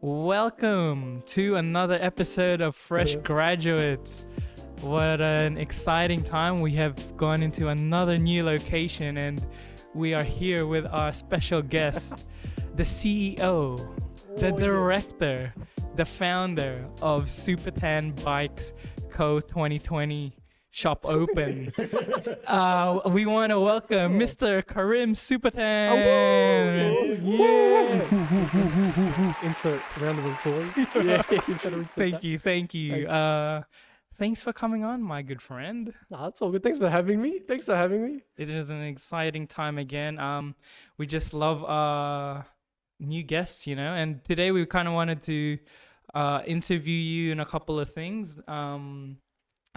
Welcome to another episode of Fresh Graduates. What an exciting time. We have gone into another new location and we are here with our special guest, the CEO, the director, the founder of Supatan Bikes Co. 2020 Shop Open. We want to welcome Mr. Carim Supatan. Insert round of applause. Thank you. Thanks for coming on, my good friend. Nah, that's all good. Thanks for having me. It is an exciting time again. We just love new guests, and today we kind of wanted to interview you in a couple of things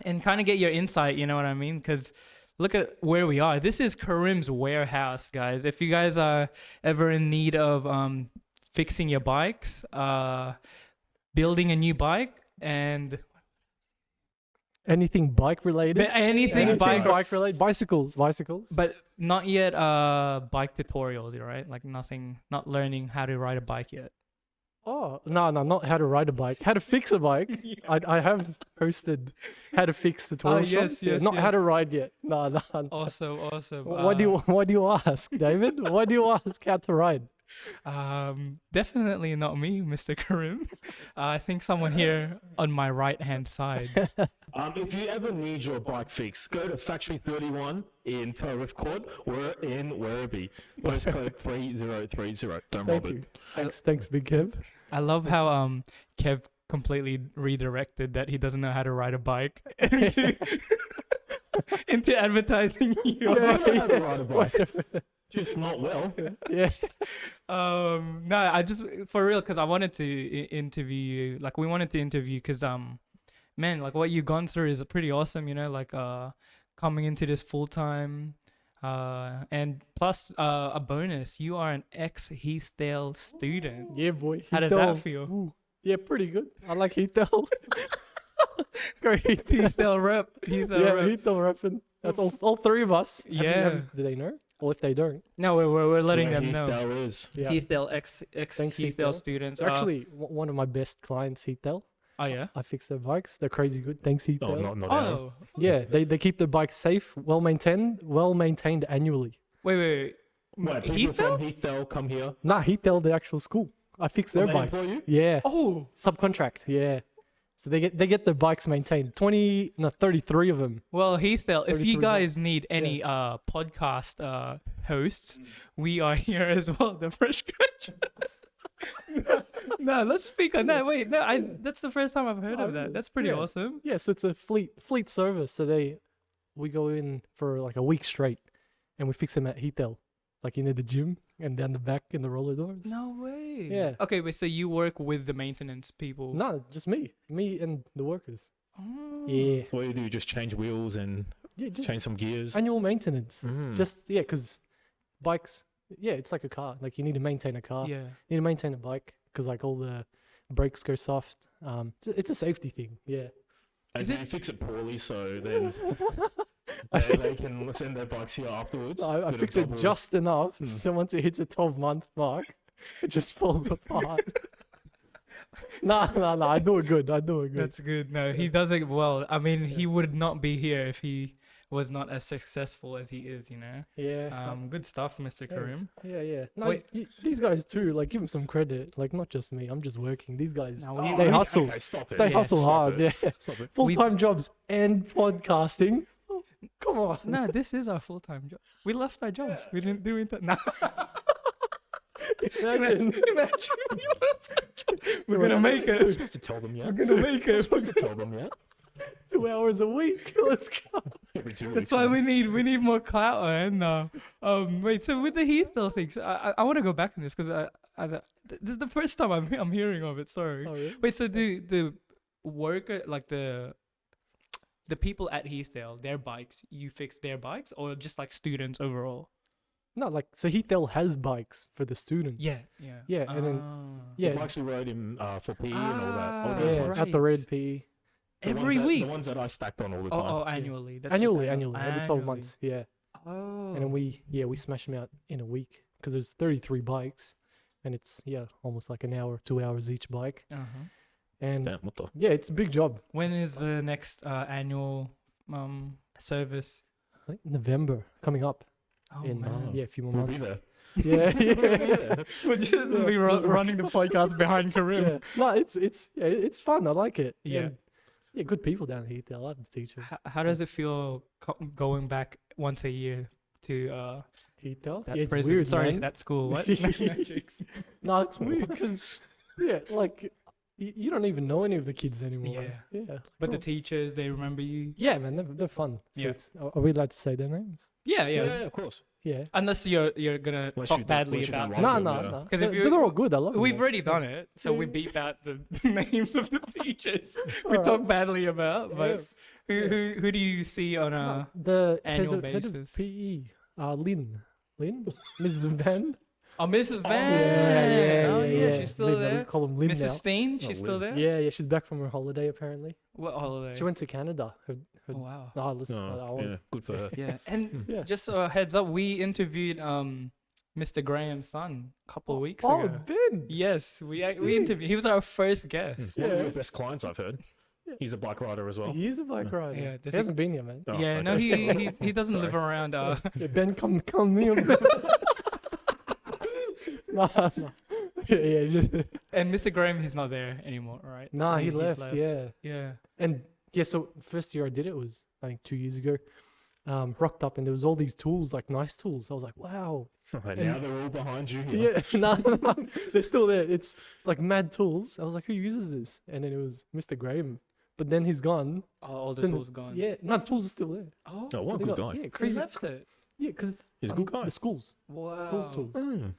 and kind of get your insight, you know what I mean? Because look at where we are. This is Carim's warehouse, guys. If you guys are ever in need of fixing your bikes, building a new bike, and anything bike related. Bike related. Bicycles. But not yet bike tutorials, right? Like not learning how to ride a bike yet. Oh, no, not how to ride a bike. How to fix a bike. Yeah. I have hosted how to fix tutorial shops. Not how to ride yet. No. Awesome. Why do you ask, David? Why do you ask how to ride? Definitely not me, Mr. Carim. I think someone here on my right-hand side. If you ever need your bike fixed, go to Factory 31 in Tariff Court or in Werribee. Postcode 3030. Don't rob it. Thanks, Big Kev. I love how Kev completely redirected that he doesn't know how to ride a bike into advertising you. I don't know how to ride a bike. Just not well. Yeah. No, I just for real because I wanted to interview you. Like we wanted to interview because man, like what you've gone through is pretty awesome. Like coming into this full time, and plus a bonus, you are an ex-Heathdale student. Yeah, boy. How does that feel? Ooh. Yeah, pretty good. I like Heathdale. Great. Heathdale rep. Heathdale repping. That's all three of us. Yeah. Do they know? Well, if they don't, No, we're letting them know. Heathdale is. yeah. Heathdale ex Thanks, Heathdale Heathdale. students. They're actually one of my best clients, Heathdale. Oh yeah. I fix their bikes. They're crazy good. Thanks, Oh, Heathdale. not ours. Oh. Yeah, they keep the bikes safe, well maintained annually. Wait. Wait, people Heathdale? from Heathdale come here. Nah, Heathdale, the actual school. I fix their they bikes. employ you? Yeah, Oh. subcontract. Yeah, so they get the bikes maintained. 33 of them. Well, Heathdale, if you 33 guys bucks. need any podcast hosts, we are here as well. The Fresh Graduate. No, let's speak on that. Wait, no, that's the first time I've heard of that. That's pretty Yeah. awesome. Yeah, so it's a fleet service. So we go in for like a week straight, and we fix them at Heathdale, like the gym and down the back in the roller doors. No way. Yeah. Okay, wait, so you work with the maintenance people? No, just me and the workers. Oh. Yeah, So what do you do? Just change wheels and just change some gears? annual maintenance. Mm. Because bikes, it's like a car. Like you need to maintain a car. Yeah. You need to maintain a bike because like all the brakes go soft. It's a safety thing. Yeah. And Is they it- fix it poorly, so then they can send their bikes here afterwards. I Bit of fix it double- just enough. Hmm. So once it hits a 12-month mark, it just falls apart. Nah. I do it good. That's good. No, he does it well. I mean, he would not be here if he was not as successful as he is, Yeah. Good stuff, Mr. Thanks. Karim. Yeah. No, Wait. these guys too. Like, give them some credit. Like, not just me. I'm just working. These guys, No, Oh, they okay, hustle. Okay, stop it. They Yeah, hustle Stop hard. it. Yeah. Stop it. Full-time jobs and podcasting. Come on. No, this is our full-time job. We left our jobs. We didn't do it. No. Imagine. We're gonna make You're it. supposed to tell them, yeah? We're gonna make You're it. supposed to tell them, yeah? 2 hours a week. Let's go. Every 2 weeks. That's why we need more clout, man. Wait. So with the Heathdale things, I want to go back on this because this is the first time I'm hearing of it. Sorry. Oh, really? Wait. So do the worker like the people at Heathdale, their bikes, you fix their bikes, or just like students overall? No, like, so Heathdale has bikes for the students. Yeah. Yeah, and then- Ah. The Yeah. bikes we rode in for PE and all that. Ah, All those Yeah, ones. at the right. Red P. The Every ones that- week. The ones that I stacked on all the time. Oh, annually. That's just Annually, annual. every 12 months. Yeah. Oh. And then we smash them out in a week because there's 33 bikes. and it's almost like an hour, 2 hours each bike. Uh-huh. And Damn, what the? yeah, it's a big job. When is the next annual service? I think November coming up Oh in man. a few more We'll be months. there. Yeah, yeah. We'll just Yeah. be running the podcast behind Karim. Yeah. No, it's fun. I like it. Yeah. And, yeah, good people down here. I love the teachers. How does it feel going back once a year to Heathel? that Yeah, it's prison? weird, Sorry, man. that school. What? No, it's weird because like you don't even know any of the kids anymore. Yeah. Yeah. But the cool. teachers, they remember you. Yeah, man, they're fun. So Yeah. are we allowed to say their names? Yeah, Yeah, yeah. of course. Yeah. Unless you're gonna Unless talk you don't- badly unless you don't about like them. No, them, no, yeah. no. 'Cause if They're you- all good. I love them. We've already done it, so we Yeah. beep out the names of the teachers we Alright. talk badly about. But Yeah. who do you see on a? The annual head of basis. PE, Lynn, Mrs. Van. Oh, Mrs. Van. Yeah, Oh yeah, she's still Lynn, We there. call him Lynn Mrs. now. Steen, Oh, she's still Lynn. there. Yeah, she's back from her holiday apparently. What holiday? She went to Canada. Her, Oh wow. no, listen, Oh, yeah, good for her. Yeah, and Yeah. just a heads up, we interviewed Mr. Graham's son a couple of weeks Oh, ago. Ben. Yes, we interviewed. He was our first guest. One of Yeah. your best clients, I've heard. Yeah. He's a bike rider as well. He is a bike rider. Yeah, he this is- hasn't been here, man. Oh, Yeah, no, okay. he doesn't live Sorry. around. Yeah, Ben, come here. Ben. Nah, nah. Yeah. And Mr. Graham, he's not there anymore, right? Nah, he left. Yeah. Yeah. And yeah, so first year I did it was I think 2 years ago. Rocked up and there was all these tools, like nice tools. I was like, wow. And now they're all behind you. Yeah, no, they're still there. It's like mad tools. I was like, who uses this? And then it was Mr. Graham. But then he's gone. Oh, all the So tools gone. Yeah, no, tools are still there. Oh, Oh, what a They good got- guy. Yeah, he crazy. left it. Yeah, because He's a good guy. The schools, Wow. schools tools. Mm.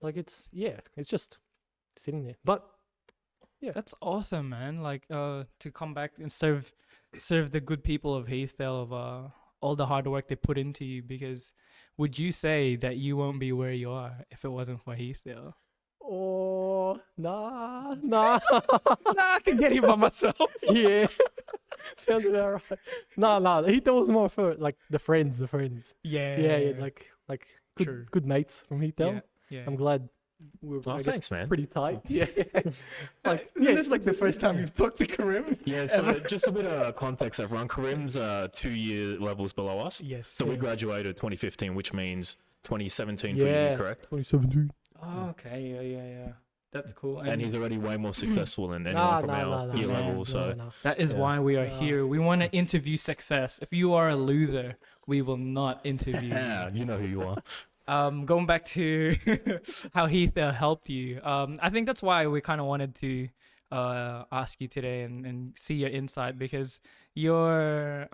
Like it's just sitting there. But That's awesome, man. Like to come back and serve the good people of Heathdale of all the hard work they put into you, because would you say that you won't be where you are if it wasn't for Heathdale? oh nah. Nah, I can get you by myself. Yeah. Sounds about right. No, he was more for like the friends. Yeah. Yeah, like True. good mates from Heathdale. Yeah. Yeah. I'm glad we're Oh, I guess, thanks, man. pretty tight. Yeah. Like Yeah, it's like the first time you've talked to Karim. Yeah, so just a bit of context, everyone. Karim's 2-year levels below us. Yes. So we graduated 2015, which means 2017 for Yeah. you, correct? 2017. Oh, okay. Yeah. That's cool. And he's already way more successful than anyone Nah, from our year man, level. So that is Yeah. why we are Yeah. here. We want to interview success. If you are a loser, we will not interview you. yeah, you know who you are. Going back to how Heath helped you, I think that's why we kind of wanted to ask you today and see your insight, because your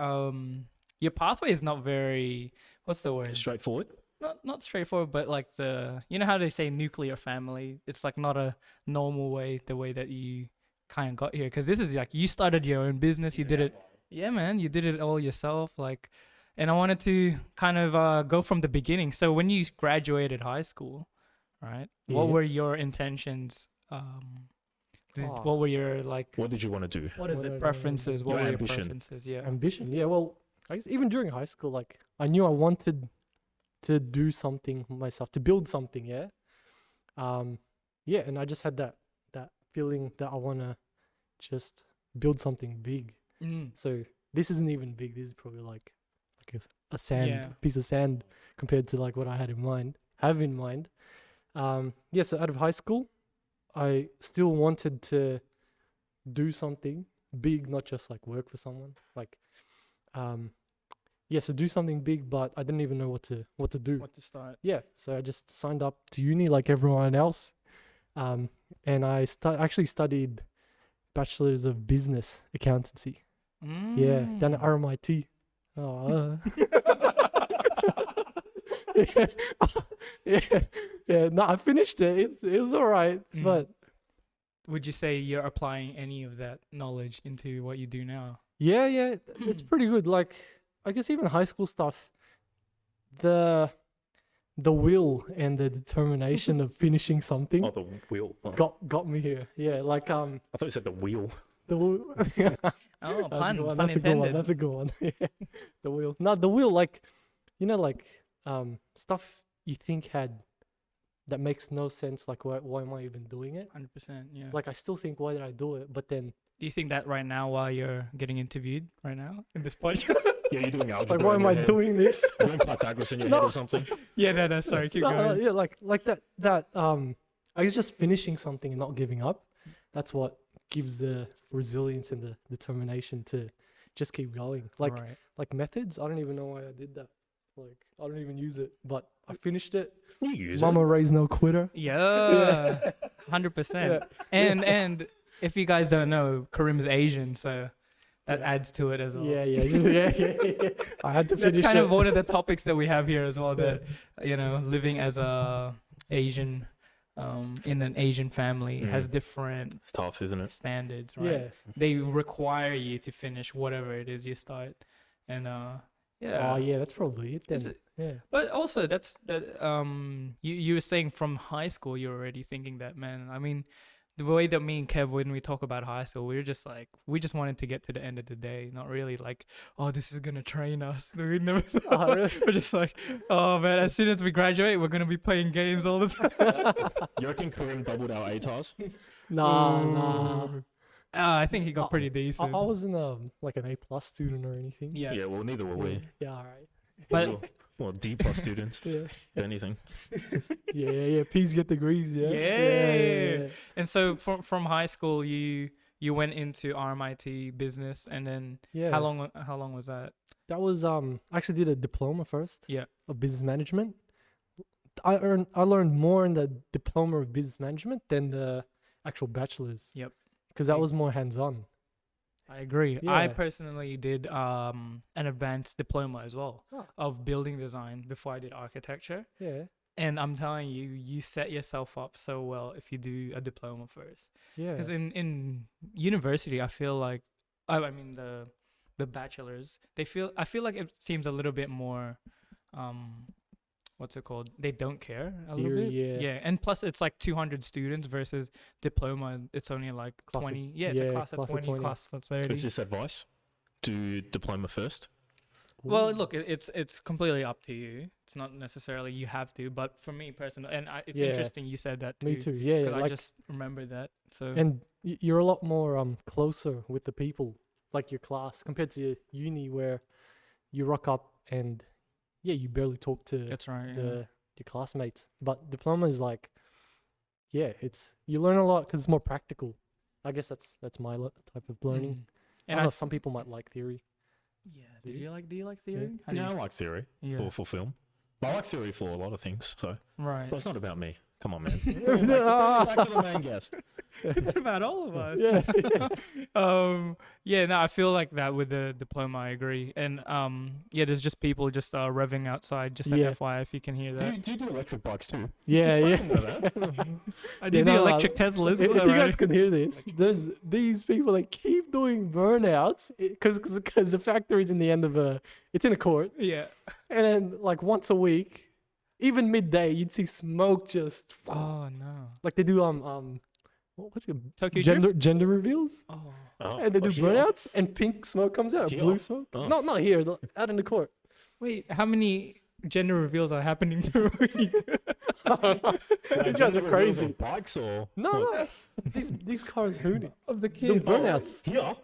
pathway is not very, what's the word? Straightforward. Not straightforward, but like you know how they say nuclear family? It's like not a normal way, the way that you kind of got here. Because this is like, you started your own business, you did it. Yeah, man, you did it all yourself. Like, and I wanted to kind of go from the beginning. So when you graduated high school, right? What Yeah. were your intentions? What were your like? What did you want to do? What is What it? did I Preferences? What Your were ambition. your preferences? Yeah. Ambition. Yeah, well, I guess even during high school, like I knew I wanted to do something myself, to build something. Yeah. Yeah, and I just had that feeling that I want to just build something big. Mm. So this isn't even big. This is probably like a sand Yeah. piece of sand compared to like what I had in mind. Have in mind. Yeah. So out of high school, I still wanted to do something big, not just like work for someone. Like, yeah. So do something big, but I didn't even know what to do. What to start? Yeah. So I just signed up to uni like everyone else. And I actually studied Bachelor's of Business Accountancy. Yeah, down at Mm. RMIT. Oh, yeah. No, I finished it. It was all right, Mm. but Would you say you're applying any of that knowledge into what you do now? yeah, it's pretty good. Like, I guess even high school stuff, the will and the determination of finishing something Oh, the wheel. Oh, got me here. Yeah, like I thought you said the wheel. the will. Oh, That's a pun, good one. pun That's a good one. intended. That's a good one. Yeah. The wheel. No, the wheel, like, you know, like stuff you think had that makes no sense. Like, why am I even doing it? 100%. Yeah. Like, I still think, why did I do it? But then, Do you think that right now while you're getting interviewed right now in this podcast? Yeah, you're doing algebra. like, why in am your I head. doing this? You're doing Pythagoras in your head or something. Yeah, no, sorry, keep No, going. yeah, like that. I was just finishing something and not giving up. That's what gives the resilience and the determination to just keep going. Right. Like methods, I don't even know why I did that. Like, I don't even use it, but I finished it. You use Mama raised no quitter. Yeah, 100%. And if you guys don't know, Karim's Asian, so that Yeah. adds to it as well. Yeah. I had to That's finish kind it. of one of the topics that we have here as well. That living as a Asian, in an Asian family has different It's tough, isn't it? standards, right? Yeah. They require you to finish whatever it is you start, and yeah. Oh yeah, that's probably it then. Is it- Yeah. But also that you were saying from high school you're already thinking that, man. I mean, the way that me and Kev, when we talk about high school, we just wanted to get to the end of the day, not really like, oh, this is gonna train us. We never thought. Oh, really? We're just like, oh man, as soon as we graduate, we're gonna be playing games all the time. You reckon Karim doubled our ATARs? Nah. I think he got pretty I decent. wasn't like an A+ student or anything. Yeah. Yeah, well, neither were we. Yeah, all right. But Well, D+ students, Yeah. if anything. Yeah. P's get degrees, yeah. Yeah. And so from high school, you went into RMIT business, and then Yeah. how long was that? That was I actually did a diploma first. Yeah. Of business management. I learned more in the diploma of business management than the actual bachelor's. Yep. Because that was more hands-on. I agree. I Yeah. personally did an advanced diploma as well Oh. of building design before I did architecture. Yeah. And I'm telling you, you set yourself up so well if you do a diploma first. Yeah. Because in university, I feel like, I mean the bachelors, I feel like it seems a little bit more, what's it called? They don't care a little Theory, bit. yeah. And plus it's like 200 students versus diploma. It's only like Class of- 20. Yeah, it's a yeah, class of class of 20, 20. class of 30. Is this advice? Do diploma first. Well, look, it's completely up to you. It's not necessarily you have to, but for me personally, and it's Yeah. interesting you said that too. Me too. Yeah. Because I Like, just remember that. So and you're a lot more closer with the people, like your class, compared to uni where you rock up and you barely talk to that's right. Yeah. your classmates. But diploma is like, you learn a lot because it's more practical. I guess that's my type of learning. Mm. I And don't know, some people might like theory. yeah. Do Do you? you like theory? How do Yeah, I you- like theory yeah. for film. I like theory for a lot of things, so. Right. But it's not about me. Come on, man. Bring it back to the main guest. It's about all of us. Yeah. No, I feel like that with the diploma. I agree. And there's just people just revving outside. Just an Yeah. FYI, if you can hear Do that. you do electric bikes too? Yeah, I yeah. didn't know that. I do the no, electric Teslas. If you alright. guys can hear this, there's these people that keep doing burnouts because the factory's in the end of it's in a court, Yeah. and then like once a week, even midday, you'd see smoke just Oh no. like they do what's it, Tokyo Drift. gender reveals, Oh. Oh, and they do here? burnouts, and pink smoke comes out, Here? blue smoke. Oh. Not here, out in the court. Wait, how many gender reveals are happening per week? These guys are crazy. Bikes or No, these cars hooning. Of the Doing kids. burnouts. Here.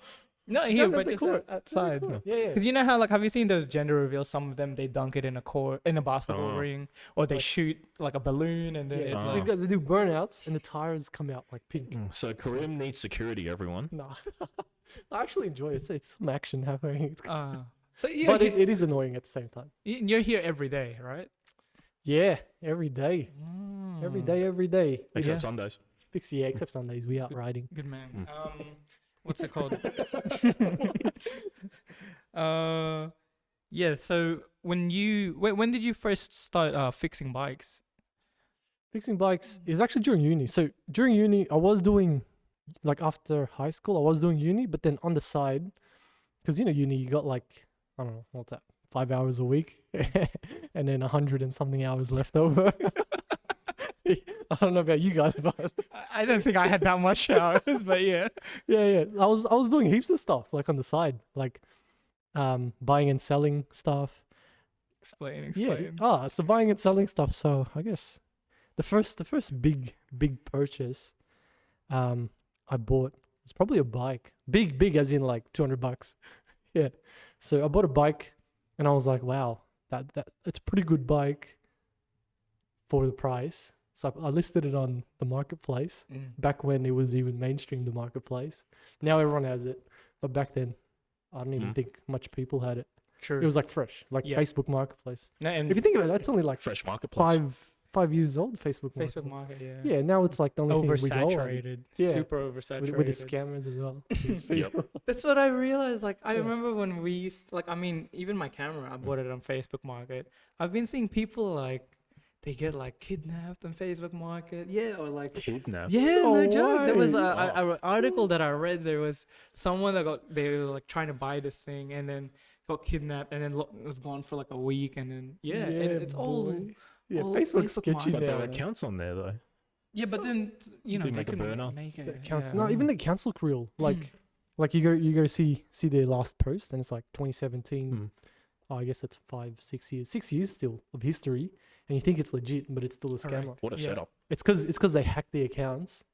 Not here, No, but the just court. outside. Yeah. Because you know how, like, have you seen those gender reveals? Some of them, they dunk it in a basketball Oh. ring, or they Like- shoot like a balloon, and then Yeah, it, Oh. these guys they do burnouts and the tires come out like pink. So Karim needs security, everyone. No, I actually enjoy it. It's some action happening, so but it is annoying at the same time. you're here every day, right? Yeah, every day, every day. Except Yeah. Sundays. Except Sundays we out riding. Good man. Mm. What's it called? So when did you first start fixing bikes? Fixing bikes is actually during uni. So during uni, I was doing like after high school, I was doing uni, but then on the side, because uni you got like I don't know what's that, 5 hours a week, and then 100 and something hours left over. I don't know about you guys, but I don't think I had that much hours, but yeah. yeah. I was doing heaps of stuff like on the side, like buying and selling stuff. Explain. Yeah. So buying and selling stuff. So I guess the first big purchase I bought was probably a bike. Big as in like $200. Yeah. So I bought a bike and I was like, wow, that's a pretty good bike for the price. So I listed it on the marketplace back when it was even mainstream, the marketplace. Now everyone has it. But back then, I don't even think much people had it. True. It was like fresh, like Yeah. Facebook Marketplace. No, and If you think of it, that's only like Fresh marketplace. five years old, Facebook Facebook Marketplace. market, yeah. Yeah, now it's like the only thing we go on. Oversaturated. Yeah. Super oversaturated. With the scammers as well. These people. That's what I realized. Like, I Yeah. remember when we used, like, I mean, even my camera, I bought it on Facebook Market. I've been seeing people like, they get like kidnapped on Facebook Market. Yeah, or like, Kidnap. yeah, No no joke. There was way. a article that I read. There was someone they were like trying to buy this thing and then got kidnapped and then was gone for like a week and then, yeah, it's all, boy. Yeah, all Facebook's Facebook sketchy But Market. now. there are accounts on there though. yeah, but then, you know, They they make a can burner. make it. The accounts, yeah. no, even the accounts look real. Like you go see their last post and it's like 2017. Oh, I guess it's 6 years. 6 years still of history, and you think it's legit, but it's still a scammer. Correct. What a Yeah. setup. It's because they hack the accounts,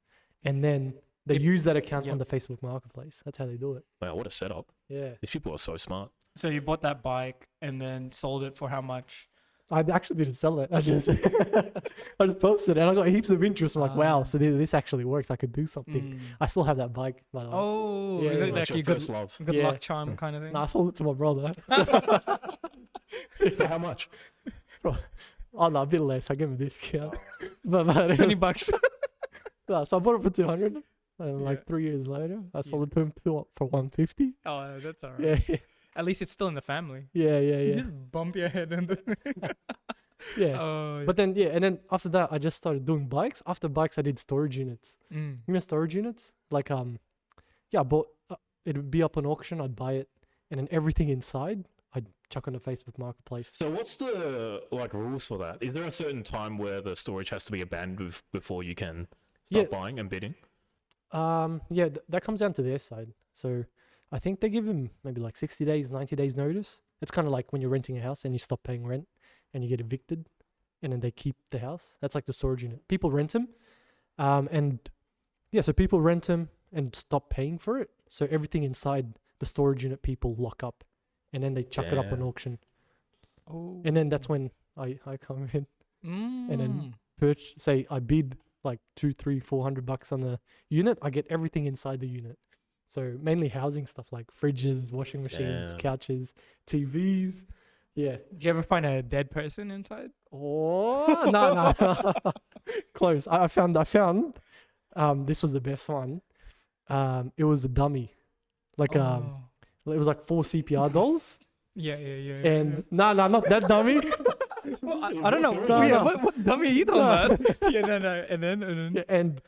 and then they Yep. use that account Yep. on the Facebook Marketplace. That's how they do it. Wow, what a setup. Yeah, These people are so smart. So you bought that bike and then sold it for how much? I actually didn't sell it. I just I just posted it, and I got heaps of interest. I'm like, wow, Ah. so this actually works. I could do something. I still have that bike, by the way. Oh, Yeah, is yeah. it That's actually your good, first love. good Yeah. luck charm kind of thing? No, I sold it to my brother. For how much? Oh no, a bit less. I gave him a discount. but $20. no, so I bought it for 200. And like Yeah. 3 years later, I sold it to him for 150. Oh, that's all right. Yeah, At least it's still in the family. yeah, You yeah. just bump your head into Yeah. Oh, But then and then after that I just started doing bikes. After bikes I did storage units. mm. You know storage units? Like I bought it would be up on auction, I'd buy it, and then everything inside I'd chuck on the Facebook Marketplace. So what's the like rules for that? Is there a certain time where the storage has to be abandoned before you can start buying and bidding? Yeah, that comes down to their side. So I think they give them maybe like 60 days, 90 days notice. It's kind of like when you're renting a house and you stop paying rent and you get evicted and then they keep the house. That's like the storage unit. People rent them. And yeah, so people rent them and stop paying for it. So everything inside the storage unit people lock up and then they chuck it up on Damn. auction. Oh. And then that's when I come in and then say I bid like $200-400 on the unit. I get everything inside the unit. So mainly housing stuff like fridges, washing machines, Damn. couches, TVs. Yeah. Did you ever find a dead person inside? Oh no. Close. I found this was the best one. It was a dummy. Like Oh. it was like 4 CPR dolls. Yeah. And no, not that dummy. Well, I don't know. No, Yeah, no. What dummy are you talking No. about? Yeah, no. And then. Yeah, and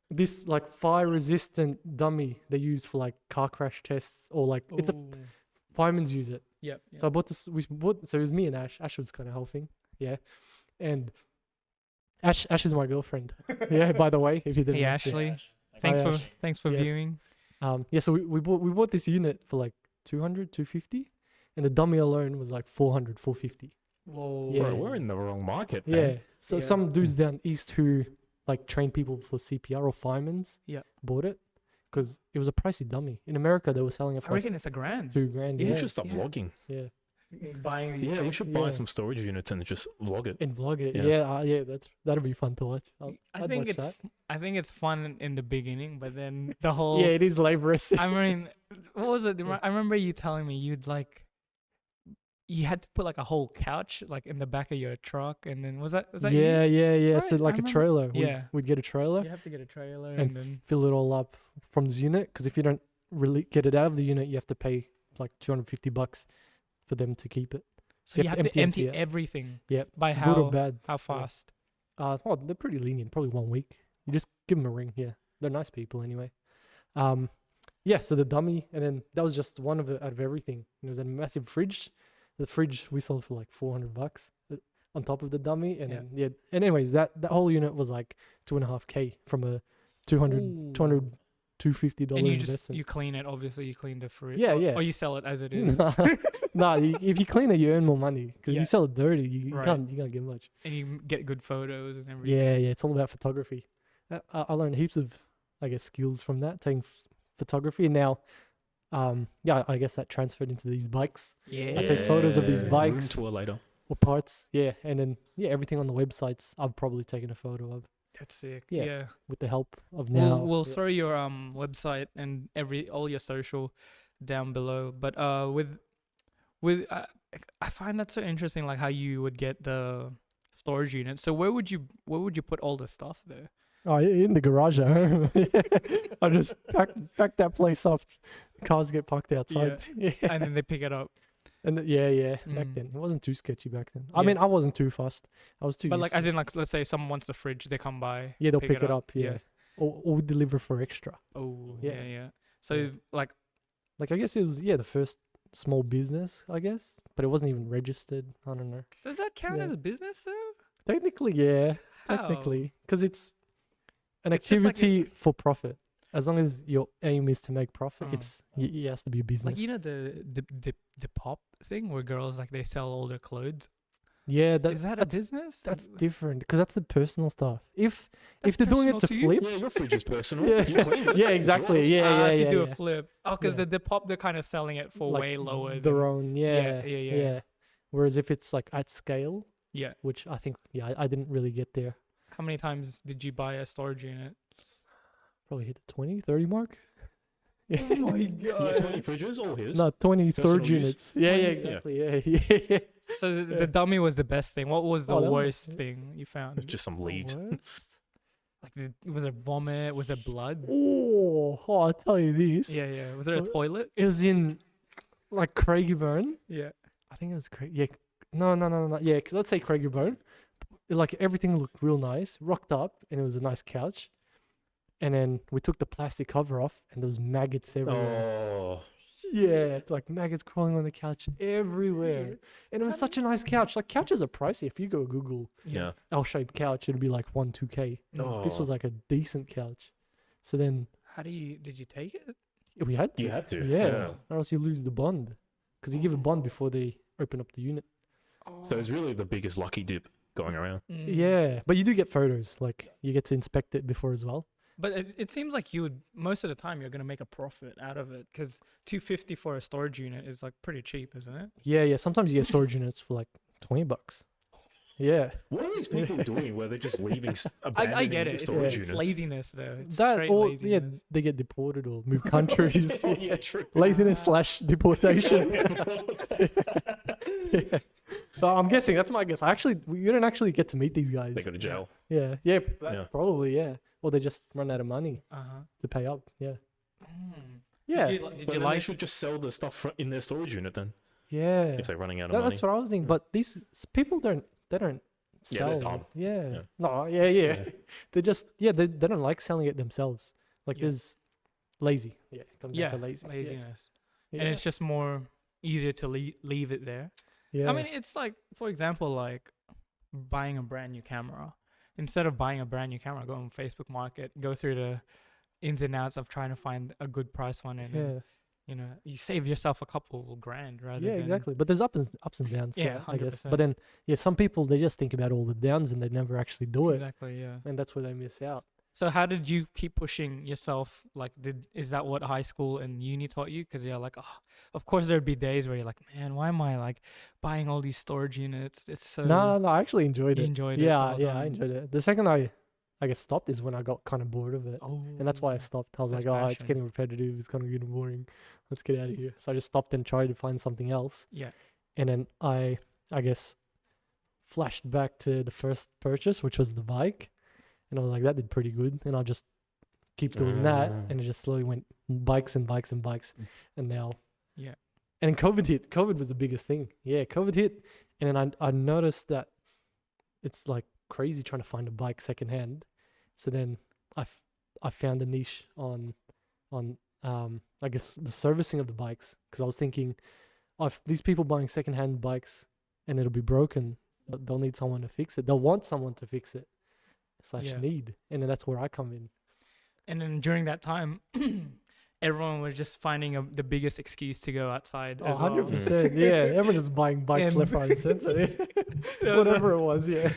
this like fire resistant dummy they use for like car crash tests or like it's a Oh. firemen's use it. Yep. So I bought this. So it was me and Ash. Ash was kind of helping. Yeah, and Ash is my girlfriend. Yeah, by the way, if you didn't. Hey know. Ashley, Hi, thanks Ash. for Yes. viewing. Yeah. So we bought this unit for like 250, and the dummy alone was like 450. Whoa. Yeah. Bro, we're in the wrong market. Yeah. Man. So Yeah. some dudes down east who like train people for CPR or firemen's. Yeah. Bought it because it was a pricey dummy. In America, they were selling it I for like reckon it's $1,000. $2,000. We Yeah. should stop Yeah. vlogging. Yeah. Buying these Yeah, we things. should buy Yeah. some storage units and just vlog it. And vlog it. Yeah. Yeah. That'll be fun to watch. I'd watch that. I think it's fun in the beginning, but then the whole. Yeah, it is laborious. I mean, what was it? Yeah. I remember you telling me you had to put like a whole couch like in the back of your truck, and then was that yeah. Right, So I like a remember. trailer. Yeah. We'd get a trailer you have to get a trailer and and then fill it all up from this unit. Because if you don't really get it out of the unit, you have to pay like $250 so for them to keep it. you have to empty it. everything. Yep. By Good or how bad. fast? They're pretty lenient. Probably 1 week. You just give them a ring. Yeah, they're nice people anyway. Yeah. So the dummy, and then that was just one of it out of everything. It was a massive fridge. The fridge we sold for like $400 on top of the dummy, and Yeah. then And anyways, that whole unit was like $2.5K from a 200 $250 And you just investment. you clean it. Obviously, you clean the fruit. Yeah, or, yeah. Or you sell it as it is, No, if you clean it, you earn more money. Because if Yeah. you sell it dirty, you Right. can't get much. and you get good photos and everything. Yeah, yeah, it's all about photography. I learned heaps of, I guess, skills from that, taking photography. And now, yeah, I guess that transferred into these bikes Yeah. I take photos of these Room bikes. tour later. or parts. Yeah, and then yeah, everything on the websites I've probably taken a photo of That's sick. Yeah. Yeah. with the help of now. We'll yeah. throw your website and all your social down below. But with I find that so interesting, like how you would get the storage unit. So where would you put all the stuff there? Oh, in the garage at home. I just pack that place up. Cars get parked outside. Yeah. And then they pick it up. And yeah. Back Mm. then, it wasn't too sketchy back then. I Yeah. mean, I wasn't too fussed. I was too. But used like, to as in, like, let's say someone wants the fridge, they come by. yeah, they'll pick it up. Yeah, Yeah. or we deliver for extra. Oh, Yeah. yeah. So Yeah. like, Like I guess it was the first small business, I guess, but it wasn't even registered. I don't know. does that count Yeah. as a business though? Technically, yeah, How? technically, because it's an It's just like activity for profit. As long as your aim is to make profit, Uh. it has to be a business. Like, you know the pop thing where girls, like, they sell all their clothes. yeah, Is that a that's business? that's different because that's the personal stuff. If That's they're doing it personal to to you? flip, Yeah, your fridge is personal. Yeah. You clean it. yeah, It's exactly, yours. yeah, if you do yeah. a flip. Oh, because Yeah. the pop, they're kind of selling it for Like way lower their than, own, yeah, yeah. Whereas if it's like at scale, yeah. which I think, I didn't really get there. How many times did you buy a storage unit? Probably hit the 20, 30 mark. Yeah. Oh my Yeah, god. 20 fridges, all his. No, 20 storage use? units. Yeah, yeah, 20, exactly. Yeah. So the dummy was the best thing. What was the Oh, that was- worst thing you found? Just some leaves. Worst? Like, was it vomit? Was it blood? Oh, I'll tell you this. Yeah. Was there a Well, toilet? It was in like Craigieburn. Yeah. I think it was Craig. Yeah. No. Yeah, because let's say Craigieburn. Like everything looked real nice, rocked up, and it was a nice couch. And then we took the plastic cover off, and there was maggots everywhere. Oh. Yeah, like maggots crawling on the couch everywhere. And it was such a nice couch. Like couches are pricey. If you go Google Yeah. L-shaped couch, it'd be like 2K. Oh. This was like a decent couch. So then How did you take it? we had to. You had to. Yeah. Or else you lose the bond. Because you give a bond before they open up the unit. So it's really the biggest lucky dip going around. Mm. Yeah. But you do get photos. Like you get to inspect it before as well. But it seems like you would, most of the time, you're gonna make a profit out of it, because $250 for a storage unit is like pretty cheap, isn't it? Yeah. Sometimes you get storage units for like $20. Yeah. What are these people doing where they're just leaving I get abandoning it. It's, storage it's units? laziness though. It's That straight or laziness. they get deported or move countries. Oh, yeah, true. Laziness / deportation. Yeah. So I'm guessing that's my guess. You don't actually get to meet these guys. They go to jail. Yeah, Yeah. probably, yeah. Or they just run out of money Uh-huh. to pay up. Yeah, Mm. yeah, Did But you then they like? should just sell the stuff in their storage unit then, yeah. if they're running out of money. That's what I was thinking. Yeah. But these people don't Yeah, sell. they're dumb. Yeah. Yeah. No, yeah. They just they don't like selling it themselves. Like Yeah. there's lazy. Yeah, it comes Yeah, down to lazy. laziness, Yeah. and it's just more easier to leave it there. yeah. I mean, it's like, for example, like buying a brand new camera. Instead of buying a brand new camera, go on Facebook Market, go through the ins and outs of trying to find a good price one, and yeah. you know, you save yourself a couple grand rather Yeah, than exactly. But there's ups and downs. to Yeah, that, I guess. 100%. But then, some people they just think about all the downs and they never actually do it, Exactly, yeah. and that's where they miss out. So how did you keep pushing yourself? Like, is that what high school and uni taught you? Because you're like, oh, of course there'd be days where you're like, man, why am I like buying all these storage units? It's so No, I actually enjoyed you it. enjoyed it. Yeah, the whole yeah, I time. enjoyed it. The second I guess stopped is when I got kind of bored of it, Oh, and that's why I stopped. I was That's like, oh, it's passion. getting repetitive. It's kind of getting boring. Let's get out of here. So I just stopped and tried to find something else. Yeah. And then I guess flashed back to the first purchase, which was the bike, and I was like, that did pretty good, and I'll just keep doing that, Ah. and it just slowly went bikes and bikes and bikes, and now, Yeah. and then COVID hit. COVID was the biggest thing. Yeah, COVID hit, and then I noticed that it's like crazy trying to find a bike secondhand. So then I found a niche on I guess the servicing of the bikes, because I was thinking, if these people buying secondhand bikes and it'll be broken, they'll need someone to fix it. They'll want someone to fix it / Yeah. need, and then that's where I come in. And then during that time, everyone was just finding the biggest excuse to go outside Oh, as well. 100%. Yeah, everyone just buying bikes And- left, right, and center. It was Whatever it was, yeah.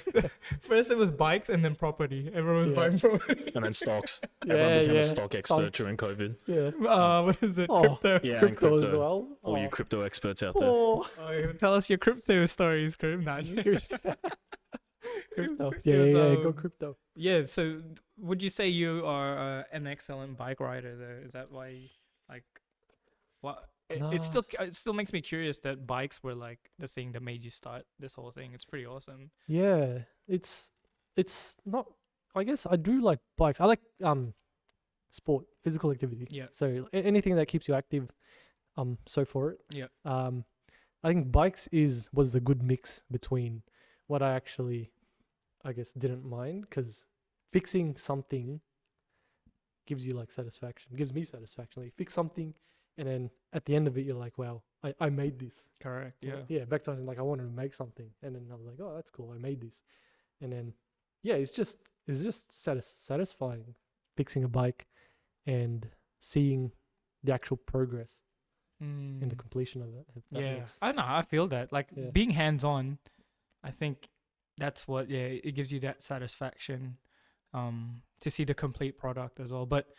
First it was bikes and then property. Everyone was Yeah. buying property. And then stocks. Yeah, Everyone became yeah. a stock expert Stocks. during COVID. Yeah. What is it? Oh. Crypto. Yeah, and Crypto as crypto. well. All you Oh. crypto experts out there. Oh. Oh, tell us your crypto stories, Karim. Nah. Crypto. It Yeah, was, yeah, go um, crypto. Yeah, so would you say you are an excellent bike rider though? Is that why like what it Nah. still makes me curious that bikes were like the thing that made you start this whole thing. It's pretty awesome. Yeah, it's not. I guess I do like bikes. I like sport, physical activity. Yeah. So anything that keeps you active, so for it. Yeah. I think bikes was a good mix between what I actually, I guess, didn't mind, because fixing something gives you like satisfaction. Gives me satisfaction. Like, you fix something, and then at the end of it, you're like, wow, I made this. Correct. Yeah. Yeah, back to like I wanted to make something, and then I was like, oh, that's cool, I made this, and then yeah, it's just satisfying fixing a bike and seeing the actual progress in the completion of it. If that Yeah, makes- I know. I feel that. Like Yeah. being hands on, I think that's what. Yeah, it gives you that satisfaction, to see the complete product as well. But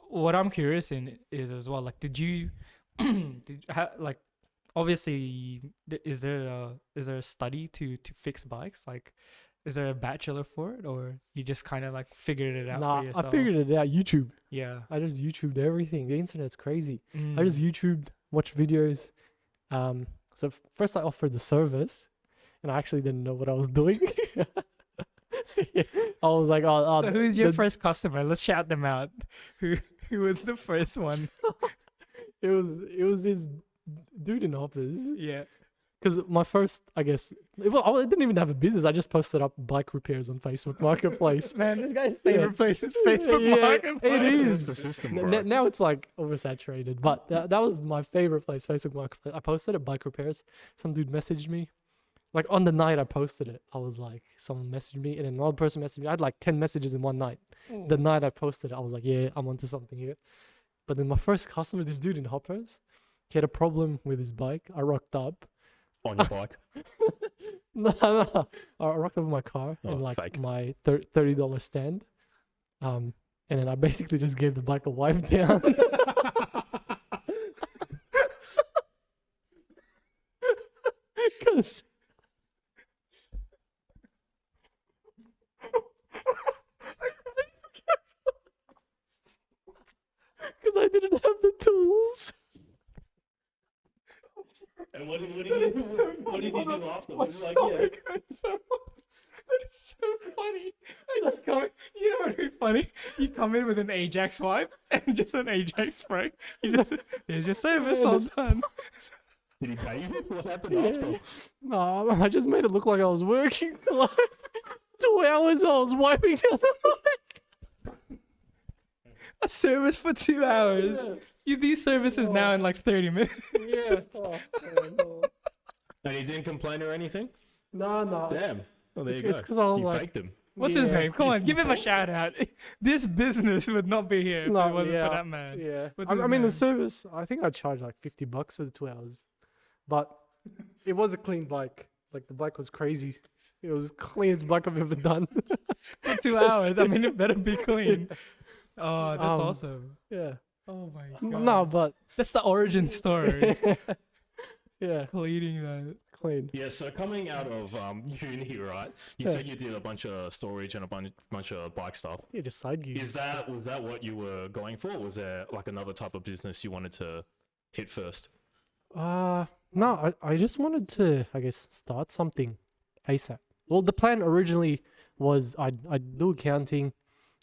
what I'm curious in is as well. Like, did you, like, obviously, is there a study to fix bikes? Like, is there a bachelor for it, or you just kind of like figured it out Nah, for yourself? I figured it out. YouTube. Yeah. I just YouTubed everything. The internet's crazy. I Mm. just YouTubed, watched videos. So first I offered the service, and I actually didn't know what I was doing. Yeah, I was like, oh, So who's your the- first customer? Let's shout them out. Who was the first one? It was this dude in Hoppers. Yeah. Because my first, I guess, I didn't even have a business. I just posted up bike repairs on Facebook Marketplace. Man, this guy's Yeah. favorite place is Facebook Yeah, Marketplace. it is. That's the system, N- bro. now it's like oversaturated, but that was my favorite place, Facebook Marketplace. I posted it, bike repairs. Some dude messaged me. Like on the night I posted it, I was like, someone messaged me, and then another person messaged me. I had like 10 messages in one night. The night I posted it, I was like, yeah, I'm onto something here. But then my first customer, this dude in Hoppers, he had a problem with his bike. I rocked up. On your bike. No. I rocked up with my car Oh, and like fake. my $30 stand. And then I basically just gave the bike a wipe down. Because I didn't have the tools. And what did you do afterwards? That is so funny. I just come. You know what would be funny? You come in with an Ajax wipe and just an Ajax spray. You just here's your service all done. Did he pay you? What happened after? Yeah. No, I just made it look like I was working for like 2 hours. I was wiping down the bike. A service for 2 hours. You do services now in like 30 minutes. Yeah. Oh, no. And he didn't complain or anything? No. Damn. Well, there It's you go. 'cause I was You like- faked him. What's his Yeah. name? Come on, give him a shout out. This business would not be here if No, it wasn't yeah, for that man. Yeah. What's I his mean, the name? service, I think I charged like $50 for the 2 hours. But it was a clean bike. Like the bike was crazy. It was the cleanest bike I've ever done. For 2 hours. I mean, it better be clean. Oh, that's Um, awesome. Yeah. Oh my god. No, but That's the origin story. yeah, Cleaning that. clean. Yeah, so coming out of uni, right? You Yeah. said you did a bunch of storage and a bunch of bike stuff. Yeah, just side gigs. Was that what you were going for? Or was there like another type of business you wanted to hit first? No, I just wanted to, I guess, start something ASAP. Well, the plan originally was I'd do accounting,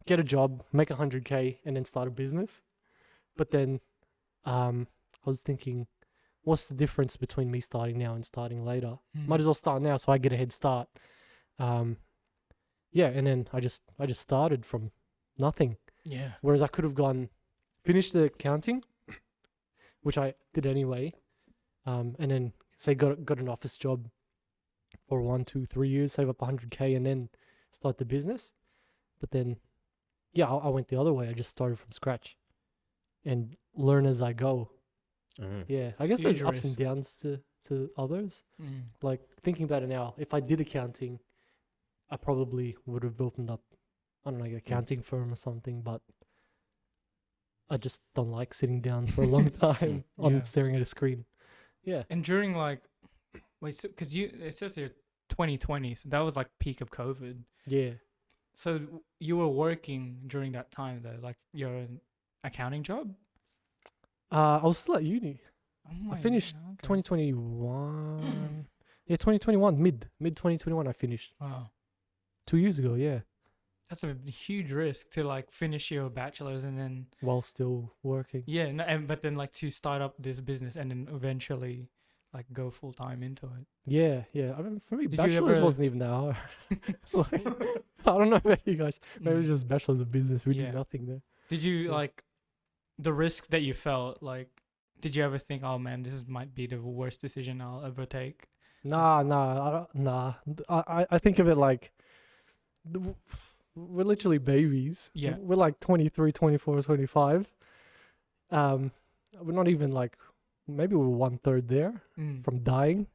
get a job, make 100K, and then start a business. But then, I was thinking, what's the difference between me starting now and starting later? Might as well start now so I get a head start. Yeah, and then I just started from nothing. Yeah. Whereas I could have finished the accounting, which I did anyway, and then say got an office job for 1, 2, 3 years, save up 100K, and then start the business. But then yeah, I went the other way. I just started from scratch and learn as I go. Yeah, I guess Huge there's ups and risk. downs to others. Mm. Like thinking about it now, if I did accounting, I probably would have opened up, I don't know, like an accounting firm or something. But I just don't like sitting down for a long time on Yeah. staring at a screen. Yeah, And during like, wait, so because it says here 2020, so that was like peak of COVID. yeah. So you were working during that time though, like your accounting job. I was still at uni. Oh my finished God, okay. 2021. Yeah, 2021. Mid 2021. I finished Wow, 2 years ago. Yeah, that's a huge risk to like finish your bachelor's and then while still working. yeah, no, but then like to start up this business and then eventually like go full time into it. Yeah, yeah. I mean, for me, Did you bachelor's ever- wasn't even that hard. Like, I don't know about you guys. Maybe it was Mm. just bachelor's of business. We Yeah. did nothing there. Did you Yeah. like the risk that you felt? Like, did you ever think, oh man, might be the worst decision I'll ever take? Nah. I think of it like we're literally babies. Yeah. We're like 23, 24, 25. We're not even like, maybe we're 1/3 there Mm. from dying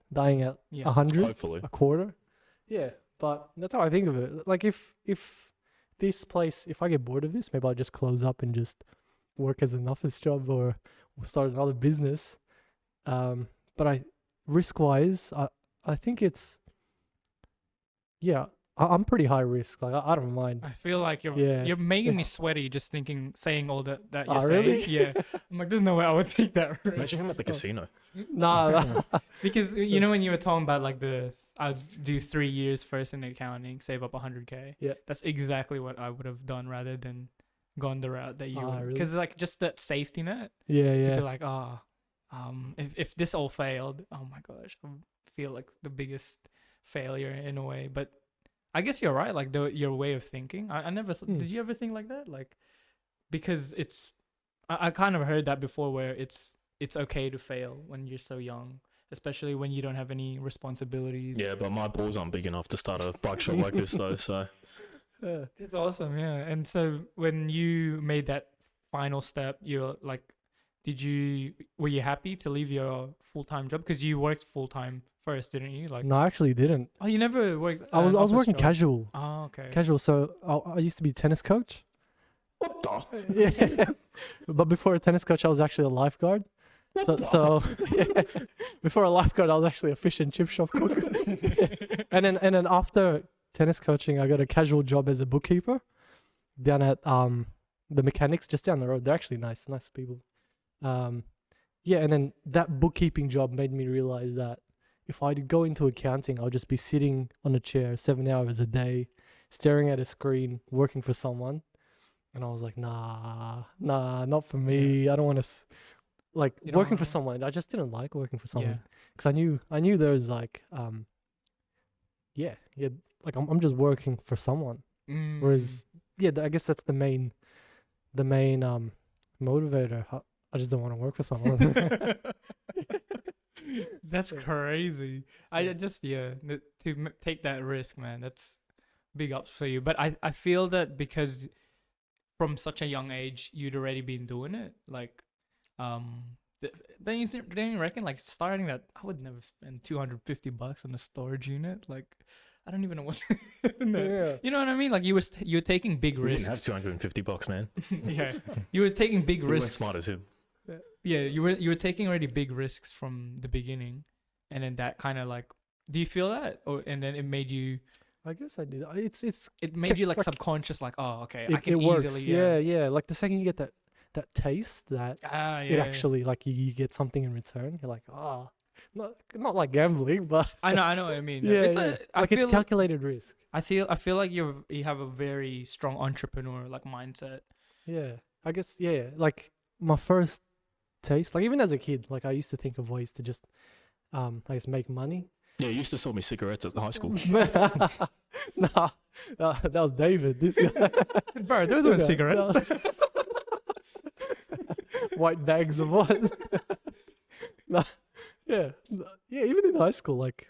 at Yeah. 100, Hopefully. a quarter. Yeah, but that's how I think of it. Like if this place, if I get bored of this, maybe I'll just close up and just work as an office job or start another business. But risk wise, I think it's, yeah, I'm pretty high risk. Like I don't mind. I feel like Yeah. you're making me sweaty just saying all that you're Oh, saying. really? Yeah. I'm like, there's no way I would take that risk. Imagine him at the casino. Nah, Because you know when you were talking about like I'd do 3 years first in accounting, save up 100K. Yeah. That's exactly what I would have done rather than gone the route that you Ah, were. really? Because like just that safety net yeah, to yeah. be like, if this all failed, oh my gosh, I feel like the biggest failure in a way. But I guess you're right. Like your way of thinking, I never did you ever think like that? Like because I kind of heard that before where it's okay to fail when you're so young, especially when you don't have any responsibilities. Yeah, but my balls aren't big enough to start a bike shop like this though. So Yeah. It's awesome, yeah. And so when you made that final step, you're like, were you happy to leave your full-time job? Because you worked full-time first, didn't you? Like, No, I actually didn't. oh, you never worked. I was an office working job? casual. Oh, okay. Casual. So I used to be a tennis coach. what the? Yeah. But before a tennis coach, I was actually a lifeguard. So yeah. Before a lifeguard, I was actually a fish and chip shop cook. and then after tennis coaching, I got a casual job as a bookkeeper down at the mechanics just down the road. They're actually nice people. Yeah, and then that bookkeeping job made me realize that if I did go into accounting, I'll just be sitting on a chair 7 hours a day, staring at a screen, working for someone. And I was like, nah, not for me. I don't want to, You don't working for wanna- someone. I just didn't like working for someone Yeah. because I knew there was like, yeah, like I'm just working for someone. Mm. Whereas, yeah, I guess that's the main motivator. I just don't want to work for someone. That's Yeah. crazy. I just take that risk, man. That's big ups for you. But I feel that because from such a young age you'd already been doing it, like don't you reckon like starting that? I would never spend $250 on a storage unit. Like I don't even know what. Yeah. You know what I mean? Like you were taking big We didn't have risks. $250, man. Yeah, you were taking big We weren't risks. smart as him. Yeah, you were taking already big risks from the beginning, and then that kind of like, do you feel that, and then it made you I guess I did. It's like like- subconscious, like, oh, okay, I it can works. easily Yeah. Like the second you get that taste, that yeah. it actually like you get something in return. You're like, not like gambling, but I know what I mean. yeah, It's yeah. I Like it's feel calculated risk. I feel like you have a very strong entrepreneur like mindset. Yeah, I guess. Yeah, like my first taste, like even as a kid, like I used to think of ways to just, I guess, make money. Yeah, you used to sell me cigarettes at high school. Nah, that was David. This guy. Bro, those weren't Yeah, cigarettes. that was- White bags of what? Nah, yeah, even in high school, like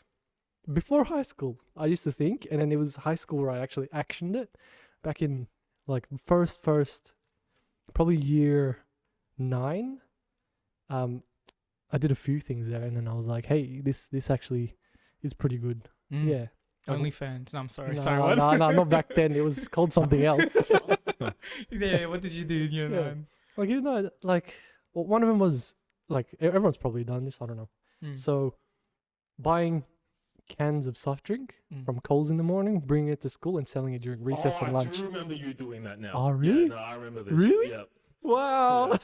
before high school, I used to think, and then it was high school where I actually actioned it. Back in like first, probably year 9. I did a few things there, and then I was like, hey, this actually is pretty good. Mm. Yeah. OnlyFans. I'm sorry. No, Sorry. What? no, not back then. It was called something else. Yeah. What did you do in year Yeah. 9? Like, you know, like, well, one of them was like, everyone's probably done this. I don't know. Mm. So, buying cans of soft drink Mm. from Coles in the morning, bringing it to school, and selling it during recess and I lunch. do remember you doing that now. Oh, really? Yeah, no, I remember this. Really? Yeah. Wow.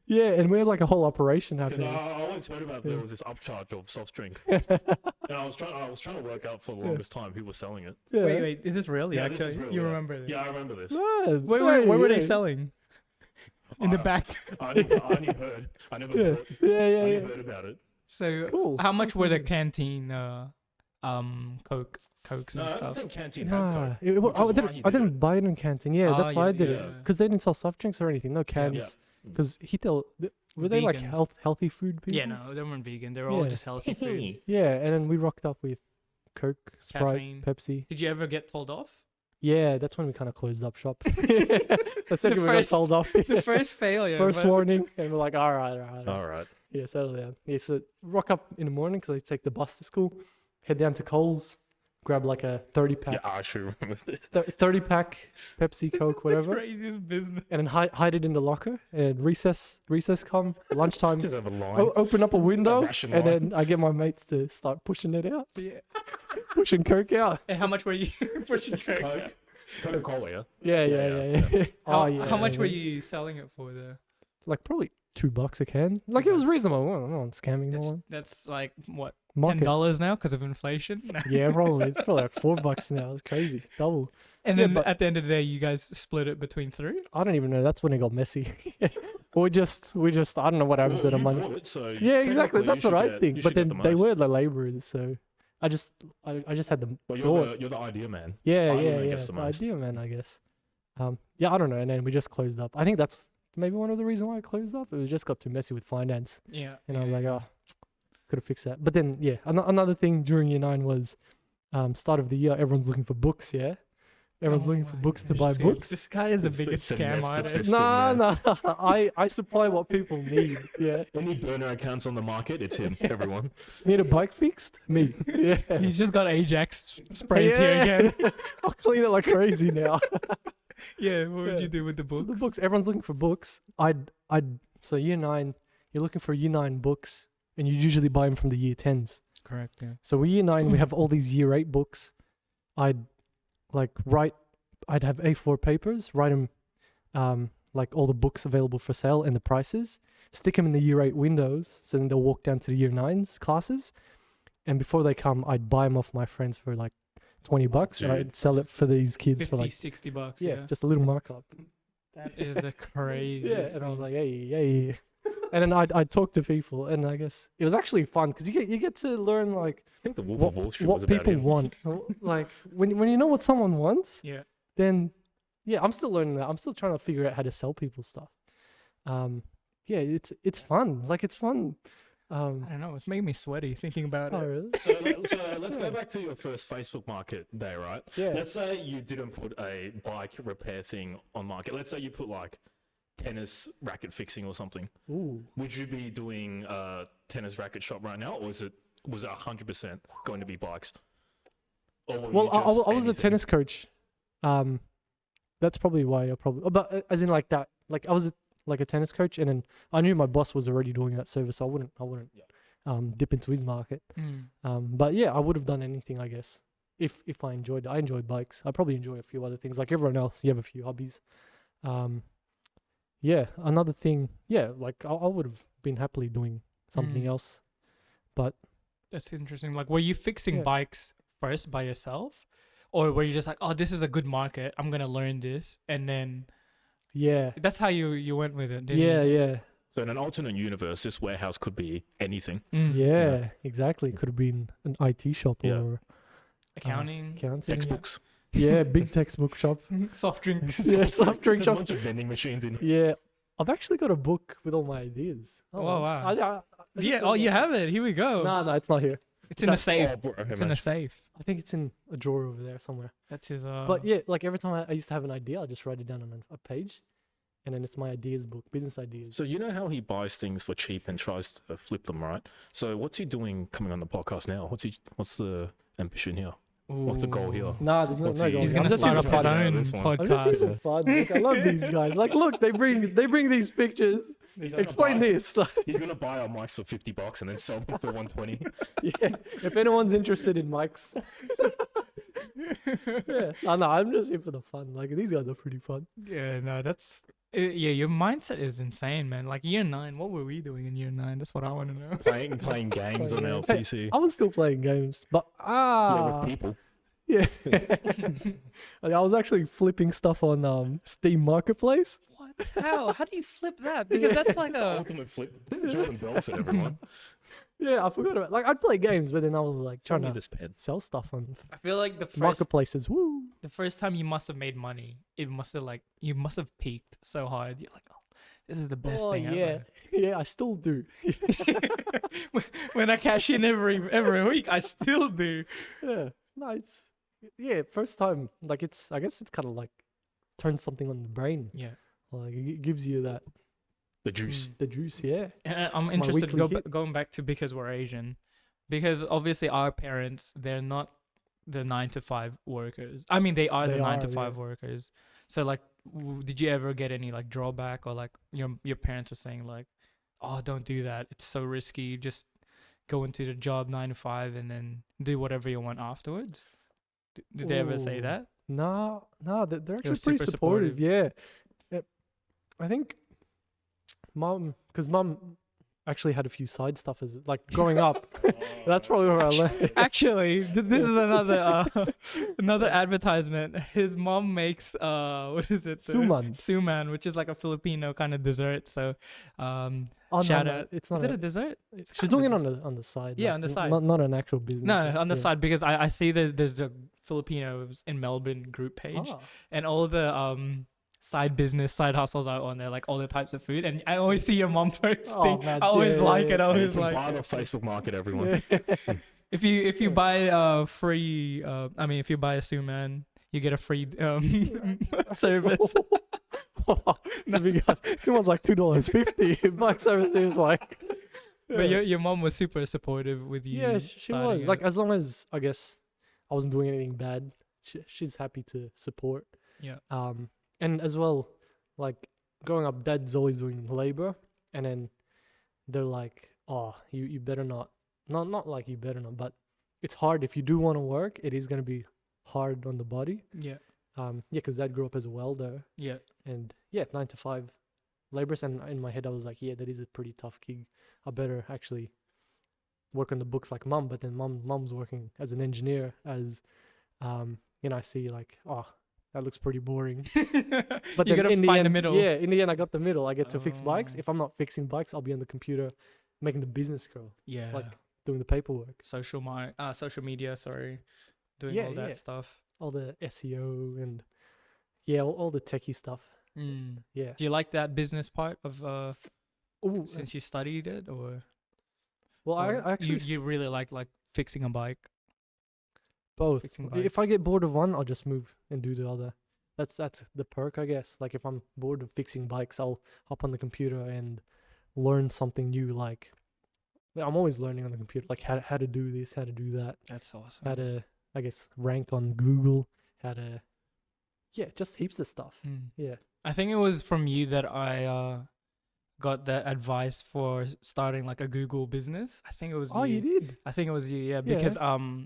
Yeah, and we had like a whole operation Because happening. I always heard about Yeah. there was this upcharge of soft drink, and I was trying to work out for the Yeah. longest time who was selling it. Yeah. Wait. Is this real? Yeah, this is Actually, real, you yeah. remember this? Yeah, I remember this. Yeah, Where were they yeah. selling? In the I- back. I only heard. I never Yeah, bought. yeah, I yeah, only yeah. heard about it. So Cool. how much That's were the amazing. canteen cokes No, and I don't stuff? think canteen had Nah, Coke. I which is why didn't. he I did didn't it. buy it in canteen. Yeah, that's Ah, why I yeah, did it yeah. because they didn't sell soft drinks or anything. No cans. Because were they like Vegan. healthy food people? Yeah, no, they weren't vegan. They were all Yeah. just healthy food. Yeah, and then we rocked up with Coke, Sprite, Caffeine. Pepsi. Did you ever get told off? Yeah, that's when we kind of closed up shop. That's The when we got first- sold off. The first failure. First but- warning, and we're like, all right. All right. Yeah, settle down. Yeah, so rock up in the morning because I take the bus to school, head down to Coles, grab like a 30 pack, Yeah, I actually remember this. 30 pack Pepsi, Coke, The whatever, craziest business. and then hide it in the locker. And recess come, lunchtime, Just have a line. open up a window, ration and line. then I get my mates to start pushing it out, Yeah. pushing Coke out. And how much were you pushing Coke? Coke. Coca-Cola, yeah? Yeah. Yeah. Oh yeah. How much were yeah. you selling it for there? Like probably $2 a can. Like it was reasonable. No one's scamming no That's, one. that's like what Market. $10 now because of inflation. Yeah, probably. It's probably like $4 now. It's crazy. Double. And Yeah, then but- at the end of the day, you guys split it between 3. I don't even know. That's when it got messy. we just. I don't know what happened to the you money. bought it, so Yeah, exactly. technically you That's what should I get- think. you But should get then the they most. were the laborers, so I just had them. But thought. you're the idea man. Yeah, Iron Man yeah. gets the The most. idea, man. I guess. Yeah, I don't know. And then we just closed up. I think that's maybe one of the reasons why I closed up. It was just got too messy with finance, Yeah. and I was like, oh, could have fixed that. But then, yeah, another thing during year 9 was start of the year. Everyone's looking for books. Yeah, everyone's Oh looking for my books to gosh, buy dude, books. This guy is the It's biggest finesse scam the artist. system. man. No, I supply what people need. Yeah, Any burner accounts on the market, it's him. Everyone. need a bike fixed? Me. Yeah. He's just got Ajax sprays here again. I'll clean it like crazy now. Yeah, what would Yeah. you do with the So books? the books, everyone's looking for books. So year 9, you're looking for year 9 books, and you usually buy them from the year 10s. Correct, yeah. So with year 9, we have all these year 8 books. I'd have A4 papers, write them, like all the books available for sale and the prices, stick them in the year 8 windows, so then they'll walk down to the year 9s classes. And before they come, I'd buy them off my friends for like $20, and Dude. I'd sell it for these kids 50, for like, $60. yeah, Yeah. just a little markup. That is the Yeah, craziest. and I was thing. like, hey. And then I'd talk to people, and I guess it was actually fun because you get to learn like I think the Wolf of Wall Street was what about people him. want. Like when you know what someone wants, Yeah. then yeah, I'm still learning that. I'm still trying to figure out how to sell people stuff. Yeah, it's fun. Like it's fun. I don't know. It's making me sweaty thinking about Oh it. really? So let's go back to your first Facebook market day, right? Yeah. Let's say you didn't put a bike repair thing on market. Let's say you put like tennis racket fixing or something. Ooh. Would you be doing a tennis racket shop right now, or was it 100% going to be bikes? Or were Well, you I just was a anything? tennis coach. That's probably why I probably. But as in like that, like I was like a tennis coach, and then I knew my boss was already doing that service, so I wouldn't dip into his market. Mm. But yeah, I would have done anything, I guess, if I enjoyed it. I enjoyed bikes. I probably enjoy a few other things, like everyone else. You have a few hobbies. Yeah, another thing. Yeah, like I would have been happily doing something Mm. else. But That's interesting. Like, were you fixing Yeah. bikes first by yourself? Or were you just like, oh, this is a good market. I'm going to learn this. And then yeah, that's how you went with it, didn't yeah, you? yeah, So in an alternate universe, this warehouse could be anything. Mm. yeah, exactly. Could have been an IT shop Yeah. or Accounting, accounting. Textbooks. Yeah, big textbook shop. soft drinks. Yeah, soft drink There's a shop. bunch of vending machines in. Yeah, I've actually got a book with all my ideas. Oh, wow. I Yeah. Oh, you have it. Here we go. No, it's not here. It's in the that- safe. Oh, bro, It's in the safe. I think it's in a drawer over there somewhere. That's his. But yeah, like every time I used to have an idea, I just write it down on a page, and then it's my ideas book, business ideas. So you know how he buys things for cheap and tries to flip them, right? So what's he doing coming on the podcast now? What's the ambition here? What's the goal here? Nah, there's What's no he- goal. He's I'm gonna just start here up for his fun. own This one. I'm just here podcast. for fun. Like, I love these guys. Like, look, they bring these pictures. Explain this. Like, He's gonna buy our mics for $50 and then sell them for 120. yeah, if anyone's interested in mics, yeah. No, I'm just here for the fun. Like, these guys are pretty fun. Yeah, no, that's yeah. Your mindset is insane, man. Like year 9, what were we doing in year 9? That's what I want to know. playing games on our Hey, PC. I was still playing games, but Yeah, with people. yeah. Like, I was actually flipping stuff on Steam Marketplace. What? How do you flip that? Because that's like It's the a. ultimate flip. This is Jordan Belfort, everyone. Yeah, I forgot about. Like, I'd play games, but then I was like Show trying me to this pen. sell stuff on I feel like marketplaces. Woo! the first time you must have made money, it must have like you must have peaked so hard. You're like, oh, this is the best Oh, thing yeah, ever. yeah, I still do. When I cash in every week, I still do. Yeah, no, it's first time. Like, I guess it's kind of like turns something on the brain. Yeah. Like, it gives you that The juice. the juice. Yeah. And I'm It's my interested weekly hit. going back to because we're Asian, because obviously our parents, they're not the 9 to 5 workers. I mean, they are the They 9 to are, 5 yeah. workers. So like, did you ever get any like drawback, or like your parents were saying like, oh, don't do that, it's so risky, just go into the job 9 to 5 and then do whatever you want afterwards? Did they ever say Ooh. that? No, they're They actually were pretty super supportive. Yeah. I think because mom actually had a few side stuff as like growing up. That's probably where I learned. Actually, this is another advertisement. His mom makes what is it? Suman. Suman, which is like a Filipino kind of dessert. So, Oh, shout no, out. it's not. Is it a dessert? She's kind doing of it a on the side. Yeah, like, on the side. Not an actual business. No, on the yeah. side, because I see there's a Filipinos in Melbourne group page, Ah. and all the side hustles are on there, like all the types of food, and I always see your mom posting. man, I always yeah, like yeah, it. I You always can like buy it it. off Facebook Market, everyone. Yeah. If you buy free, if you buy a Suman, you get a free service. To be honest, someone's like $2.50. Bucks service is like. But your mom was super supportive with you. Yeah, she starting was. it. Like, as long as I guess I wasn't doing anything bad, she's happy to support. Yeah. And as well, like growing up, dad's always doing labor, and then they're like, "Oh, you better not like you better not, but it's hard if you do want to work. It is gonna be hard on the body. Yeah. Yeah, because dad grew up as a welder, Yeah. and 9 to 5 laborers. And in my head, I was like, yeah, that is a pretty tough gig. I better actually work on the books like mum. But then mum's working as an engineer. As I see like, oh, that looks pretty boring. But you then gotta in the find end, the middle. yeah, in the end, I got the middle. I get to fix bikes. Oh. If I'm not fixing bikes, I'll be on the computer making the business grow, Yeah. like doing the paperwork, social media. Sorry, doing Yeah, all that yeah. stuff. all the SEO and all the techie stuff. Mm. Yeah. Do you like that business part of Ooh, since you studied it, or well, I or actually you really like fixing a bike? both. fixing If I bikes? get bored of one, I'll just move and do the other. That's the perk, I guess. Like, if I'm bored of fixing bikes, I'll hop on the computer and learn something new. Like, I'm always learning on the computer, like how to do this, how to do that, That's awesome. how to, I guess, rank on Google, how to, just heaps of stuff. Mm. Yeah. I think it was from you that I got that advice for starting like a Google business. I think it was Oh, you did? I think it was you, yeah, Yeah. because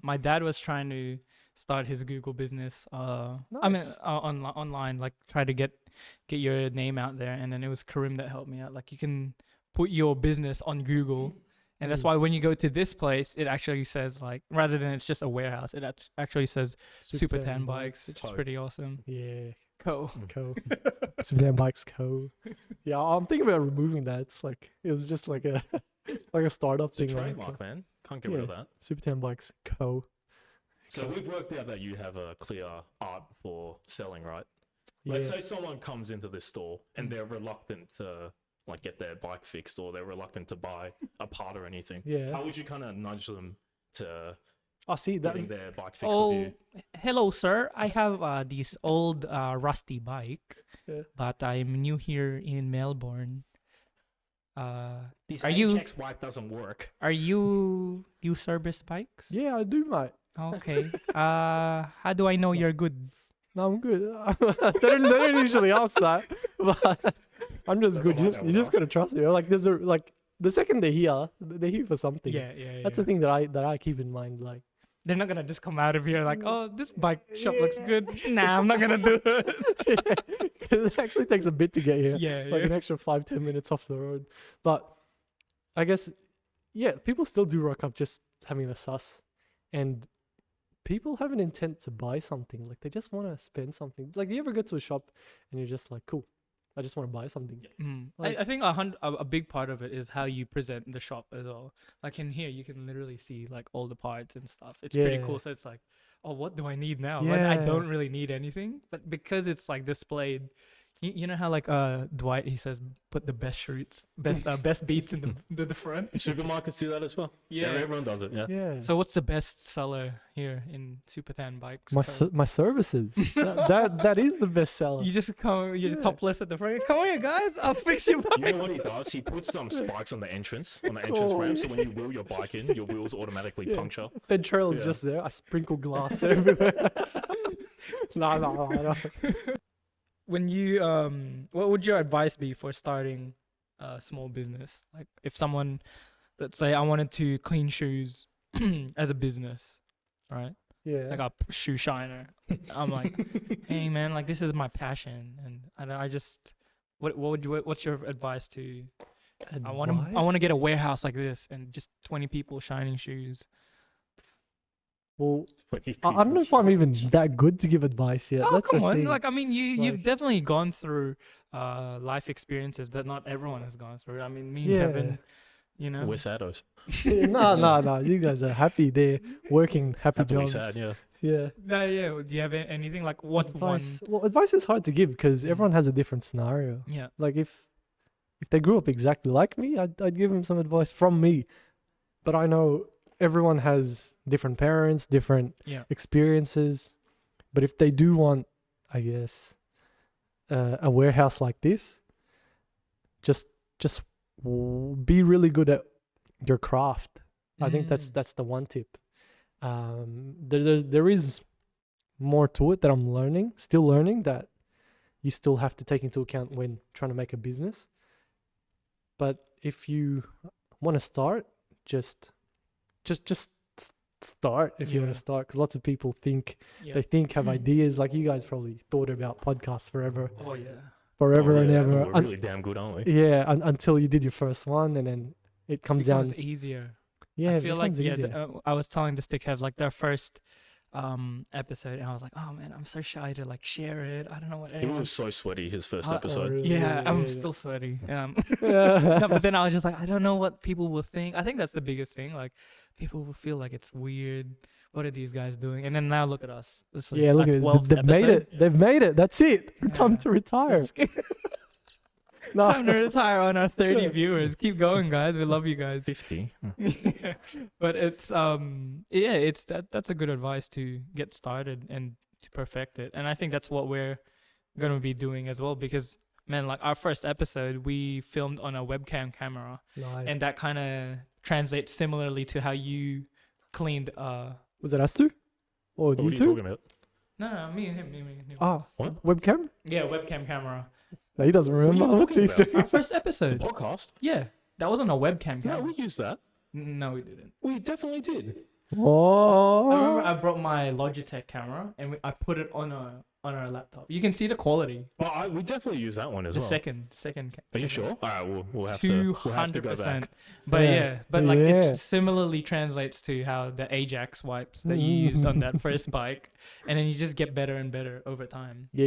my dad was trying to start his Google business. I mean, Nice. online, like try to get your name out there, and then it was Karim that helped me out. Like, you can put your business on Google, and that's Mm. why when you go to this place, it actually says, like, rather than it's just a warehouse, it actually says Super Tan Bikes, which is Cool. pretty awesome. Yeah. Cool. Co. Super Tan Bikes Co. Yeah, I'm thinking about removing that. It's like, it was just like a like a startup It's a thing. like, trademark, man. Can't get rid of that. Super Tan Bikes Co. So we've worked out that you have a clear art for selling, right? Yeah. Let's say someone comes into this store and they're reluctant to get their bike fixed, or they're reluctant to buy a part or anything. Yeah. How would you kind of nudge them to I see that. getting their bike fixed with Oh, you. hello, sir. I have this old rusty bike, Yeah. but I'm new here in Melbourne. This Are you- HX bike doesn't work. Are you service bikes? Yeah, I do, mate. Okay. How do I know you're good? No, I'm good. They don't usually ask that, but I'm just That's good. what I You would just ask. gotta trust me. Like the second they're here for something. Yeah, yeah. That's the thing that I keep in mind. Like, They're not gonna just come out of here like, oh, this bike shop looks good. Nah, I'm not gonna do it. 'cause it actually takes a bit to get here. Yeah, Like an yeah. extra 5-10 minutes off the road. But I guess, yeah, people still do rock up just having a sus, and people have an intent to buy something. Like they just want to spend something. Like, you ever go to a shop and you're just like, cool, I just want to buy something. Like- I think a big part of it is how you present the shop as well. Like in here, you can literally see like all the parts and stuff. It's pretty Yeah. cool. So it's like, oh, what do I need now? Like, I Yeah. don't really need anything, but because it's like displayed, you know how like Dwight, he says put the best shirts, best beats in the front. Supermarkets do that as well. Yeah. Everyone does it. Yeah. Yeah. So what's the best seller here in Supatan bikes? My services. that is the best seller. You just come, you're Yeah. topless at the front. Come here, guys. I'll fix your You bike. know what he does? He puts some spikes on the entrance ramp, so when you wheel your bike in, your wheels automatically Yeah. puncture. Bed trail is Yeah. just there. I sprinkle glass everywhere. No. When you what would your advice be for starting a small business? Like if someone, let's say I wanted to clean shoes as a business, right? Yeah. Like a shoe shiner. I'm like, hey man, like this is my passion, and I just what's your advice to? I want to get a warehouse like this and just 20 people shining shoes. Well, I don't know if I'm even that good to give advice yet. Oh, That's come the on. thing. Like, I mean, you've Like- definitely gone through life experiences that not everyone has gone through. I mean, me and Yeah. Kevin, you know. We're saddos. No. You guys are happy. They're working happy Happily jobs. sad, yeah. Yeah. No, yeah. Do you have anything like what one? Advice. Well, advice is hard to give because Mm. everyone has a different scenario. Yeah. Like if they grew up exactly like me, I'd give them some advice from me. But I know everyone has different parents, different Yeah. experiences. But if they do want, I guess, a warehouse like this, just be really good at your craft. I think Mm. that's the one tip. There is more to it that I'm still learning, that you still have to take into account when trying to make a business. But if you want to start, just start if you want Yeah. to start, because lots of people Yeah. they think have ideas. Like you guys probably thought about podcasts forever Oh yeah. and yeah, ever. We're really damn good, aren't we? Yeah, until you did your first one, and then it comes Becomes down. easier. Yeah, I it feel like becomes easier. I was telling the stickhead like their first episode, and I was like, oh man, I'm so shy to like share it. I don't know what He anyone. was so sweaty his first Oh, episode. really? Yeah, I'm Yeah. still sweaty. Yeah. No, but then I was just like, I don't know what people will think. I think that's the biggest thing. Like, people will feel like it's weird. What are these guys doing? And then now look at us. This is Yeah, look our at it. 12th They've made episode. it. They've made it. That's it. Time Yeah. to retire. No. Time to retire on our 30 Yeah. viewers. Keep going, guys. We love you guys. 50. But it's it's that's a good advice to get started and to perfect it. And I think that's what we're gonna be doing as well, because man, like our first episode we filmed on a webcam camera, Nice. and that kind of translates similarly to how you cleaned Was it us two? Or What are you you two? talking about? no, me and him. Ah, What? webcam? Yeah, webcam camera. No, he doesn't are you remember. What's he talking about? doing? Our first The episode. podcast? Yeah, that wasn't a webcam Yeah, camera. we used that. No, we didn't. We definitely did. Oh. I remember I brought my Logitech camera and I put it on our laptop. You can see the quality. Well, we definitely used that one as The well. second. Are you sure? All right, we'll have to. We'll have to go 200%. back. But Yeah. yeah, but like Yeah. it similarly translates to how the Ajax wipes that you used on that first bike, and then you just get better and better over time. Yeah,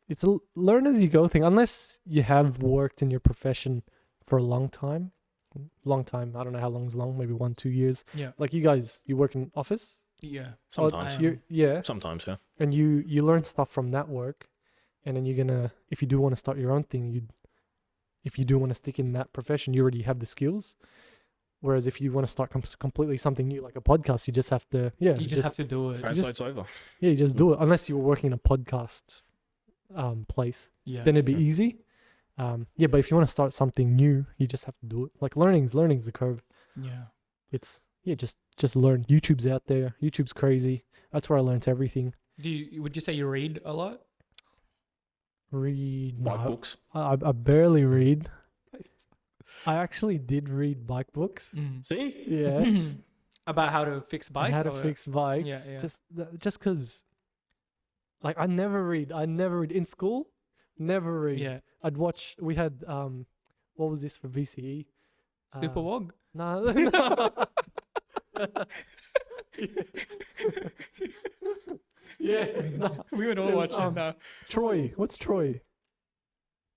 it's a learn as you go thing. Unless you have worked in your profession for a long time. I don't know how long's long. Maybe 1-2 years. Yeah, Like you guys, you work in office. yeah. Sometimes. I- Yeah. Sometimes, yeah. And you learn stuff from that work, and then you're gonna, if you do want to start your own thing, if you do want to stick in that profession, you already have the skills. Whereas if you want to start completely something new, like a podcast, you just have to, You just have to do it. Translates over. yeah, you just do it. Unless you're working in a podcast place, Yeah. then it'd be easy. Yeah, but if you want to start something new, you just have to do it. Like learning's the curve. Yeah. It's just learn. YouTube's out there. YouTube's crazy. That's where I learned everything. Would you say you read a lot? Read Like no, books. I barely read. I actually did read bike books. See? Yeah. About how to fix bikes? How to or- fix bikes. Yeah, yeah. Just because, like, I never read in school. Never read. Yeah. I'd watch. We had what was this for BCE? Super Wog? No. Yeah. No. We would all It was, watch it now. Troy. What's Troy?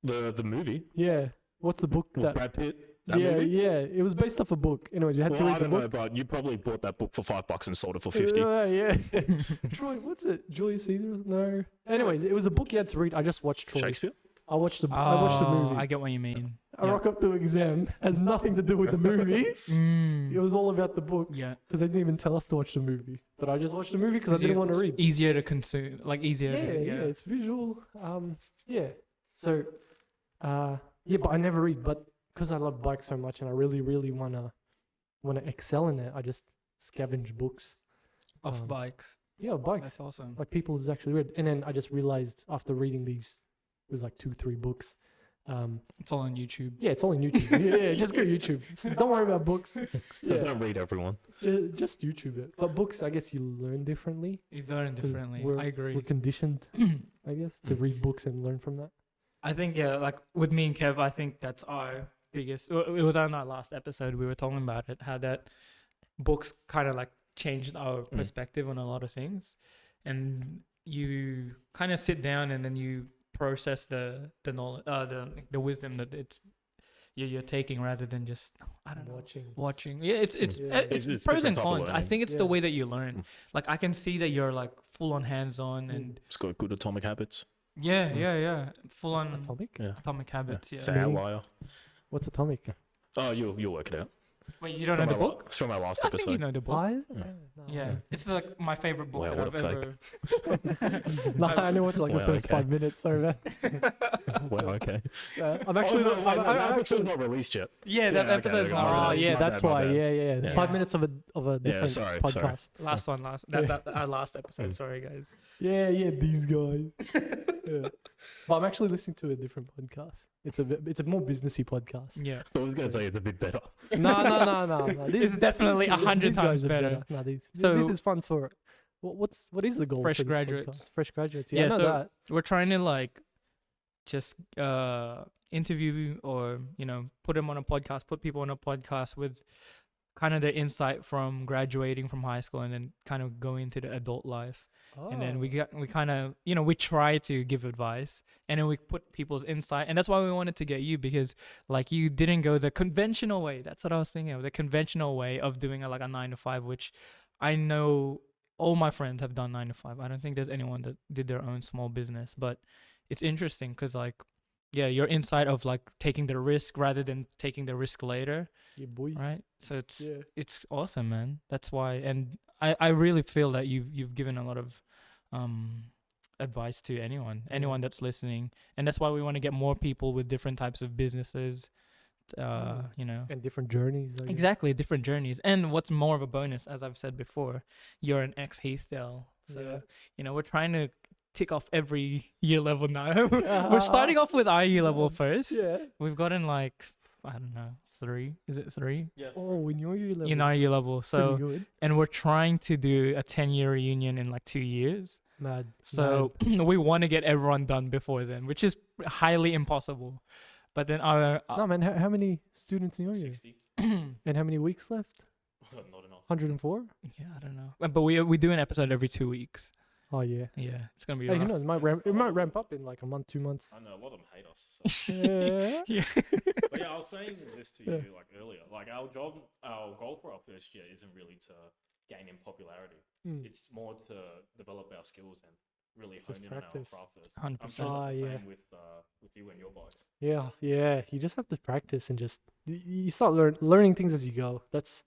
The movie Yeah. What's the book with that? Brad Pitt. That Yeah, movie? yeah. It was based off a book. Anyways, you had to Well, read I the don't book. know, but you probably bought that book for $5 and sold it for 50. Yeah. Troy, what's it? Julius Caesar? No. Anyways, it was a book you had to read. I just watched Troy. Shakespeare? I watched the movie. I get what you mean. I rock up to exam. Has nothing to do with the movie. It was all about the book Yeah. because they didn't even tell us to watch the movie. But I just watched the movie because I didn't want to read. Easier to consume. Like, easier Yeah, to... yeah, it's visual. Yeah. So, yeah, but I never read. But because I love bikes so much and I really, really wanna excel in it, I just scavenge books. Off bikes. Yeah, bikes. That's awesome. Like people who's actually read. And then I just realized after reading these, it was like 2-3 books. It's all on YouTube. Yeah, it's all on YouTube. yeah, just go YouTube. Don't worry about books. So Yeah, don't read everyone. just YouTube it. But books, I guess you learn differently. You learn 'cause differently. We're, I agree. We're conditioned, I guess, to read books and learn from that. I think, yeah, like with me and Kev, I think that's our biggest. It was on our last episode. We were talking about it, how that books kind of like changed our perspective on a lot of things. And you kind of sit down and then you process the knowledge, the wisdom that you're taking rather than just, I don't know, watching. Yeah, it's It's pros and different type of cons. I learning. think it's the Yeah. way that you learn. Like I can see that you're like full on hands on and It's got good atomic habits. yeah, full on Atomic? Yeah. atomic habits. Yeah. It's an Meaning? outlier. What's atomic? Oh, you'll work it out. Wait, you don't know the book? It's from our last I think you episode. know the book. Why? Yeah, it's like my favorite book Wow, that what I've a ever. No, I know what's like Well, the first okay. 5 minutes. Sorry, man. Well, okay. I'm actually Oh, no, wait, no, that I'm episode's not released yet. Yeah, that Yeah, okay, episode's okay, not. my Oh, bad, yeah, my that's bad, my why. bad. Yeah. Yeah. 5 minutes of a different sorry. podcast. Last one, our last episode. Sorry, guys. Yeah, these guys. Yeah. But I'm actually listening to a different podcast. It's a more businessy podcast. Yeah, I was going to say it's a bit better. No. it's definitely 100 these times guys are better. No, this So- is fun for. What is the goal? Fresh for this graduates. podcast? Fresh graduates. Yeah, Yeah, I know so- that. We're trying to like just interview or put them on a podcast, put people on a podcast with kind of their insight from graduating from high school and then kind of going into the adult life. And then we kind of we try to give advice and then we put people's insight, and that's why we wanted to get you, because like you didn't go the conventional way. That's what I was thinking of, the conventional way of doing like a 9 to 5, which I know all my friends have done 9 to 5. I don't think there's anyone that did their own small business, but it's interesting because like your insight of like taking the risk rather than taking the risk later, Yeah, boy. right? So it's Yeah. it's awesome, man. That's why, and I really feel that you've given a lot of advice to anyone that's listening, and that's why we want to get more people with different types of businesses, And different journeys. I guess. exactly, different journeys. And what's more of a bonus, as I've said before, you're an ex-Heathdale, so we're trying to tick off every year level now. We're starting off with our year level first. Yeah. We've gotten like, I don't know, 3. Is it 3? Yes. Oh, in your year level. In our year level. Pretty So, good. and we're trying to do a 10-year reunion in like 2 years. Mad. So we want to get everyone done before then, which is highly impossible. But then our No, man. How many students in your year? 60. And how many weeks left? Not enough. 104. yeah, I don't know. But we do an episode every 2 weeks. Oh yeah. Yeah, it's gonna be. Hey, who rough. knows? It might ramp up in like a month, 2 months. I know a lot of them hate us. So. Yeah. Yeah. But yeah, I was saying this to you Yeah. like earlier. Like our goal for our first year isn't really to gain in popularity. Mm. It's more to develop our skills and really Just hone in on our practice. craft first. I'm 100%. sure that's the Yeah. same with you and your bikes. Yeah. You just have to practice and just you start learning things as you go. That's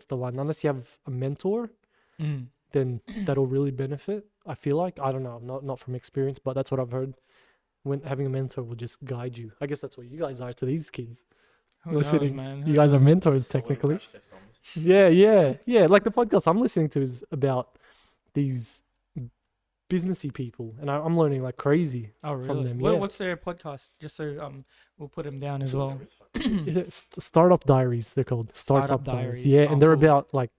the one. Unless you have a mentor, Mm. then that'll really benefit. I feel like, I don't know, not from experience, but that's what I've heard. When having a mentor will just guide you. I guess that's what you guys are to these kids. Who knows, Listening. man? You Who guys are knows? mentors I wouldn't technically. crash test on this. Yeah. Like the podcast I'm listening to is about these businessy people, and I'm learning like crazy Oh, really? from them. What's their podcast? Just so we'll put them down as well. Startup Diaries, they're called. Startup Diaries. Yeah, Oh, and they're cool. about like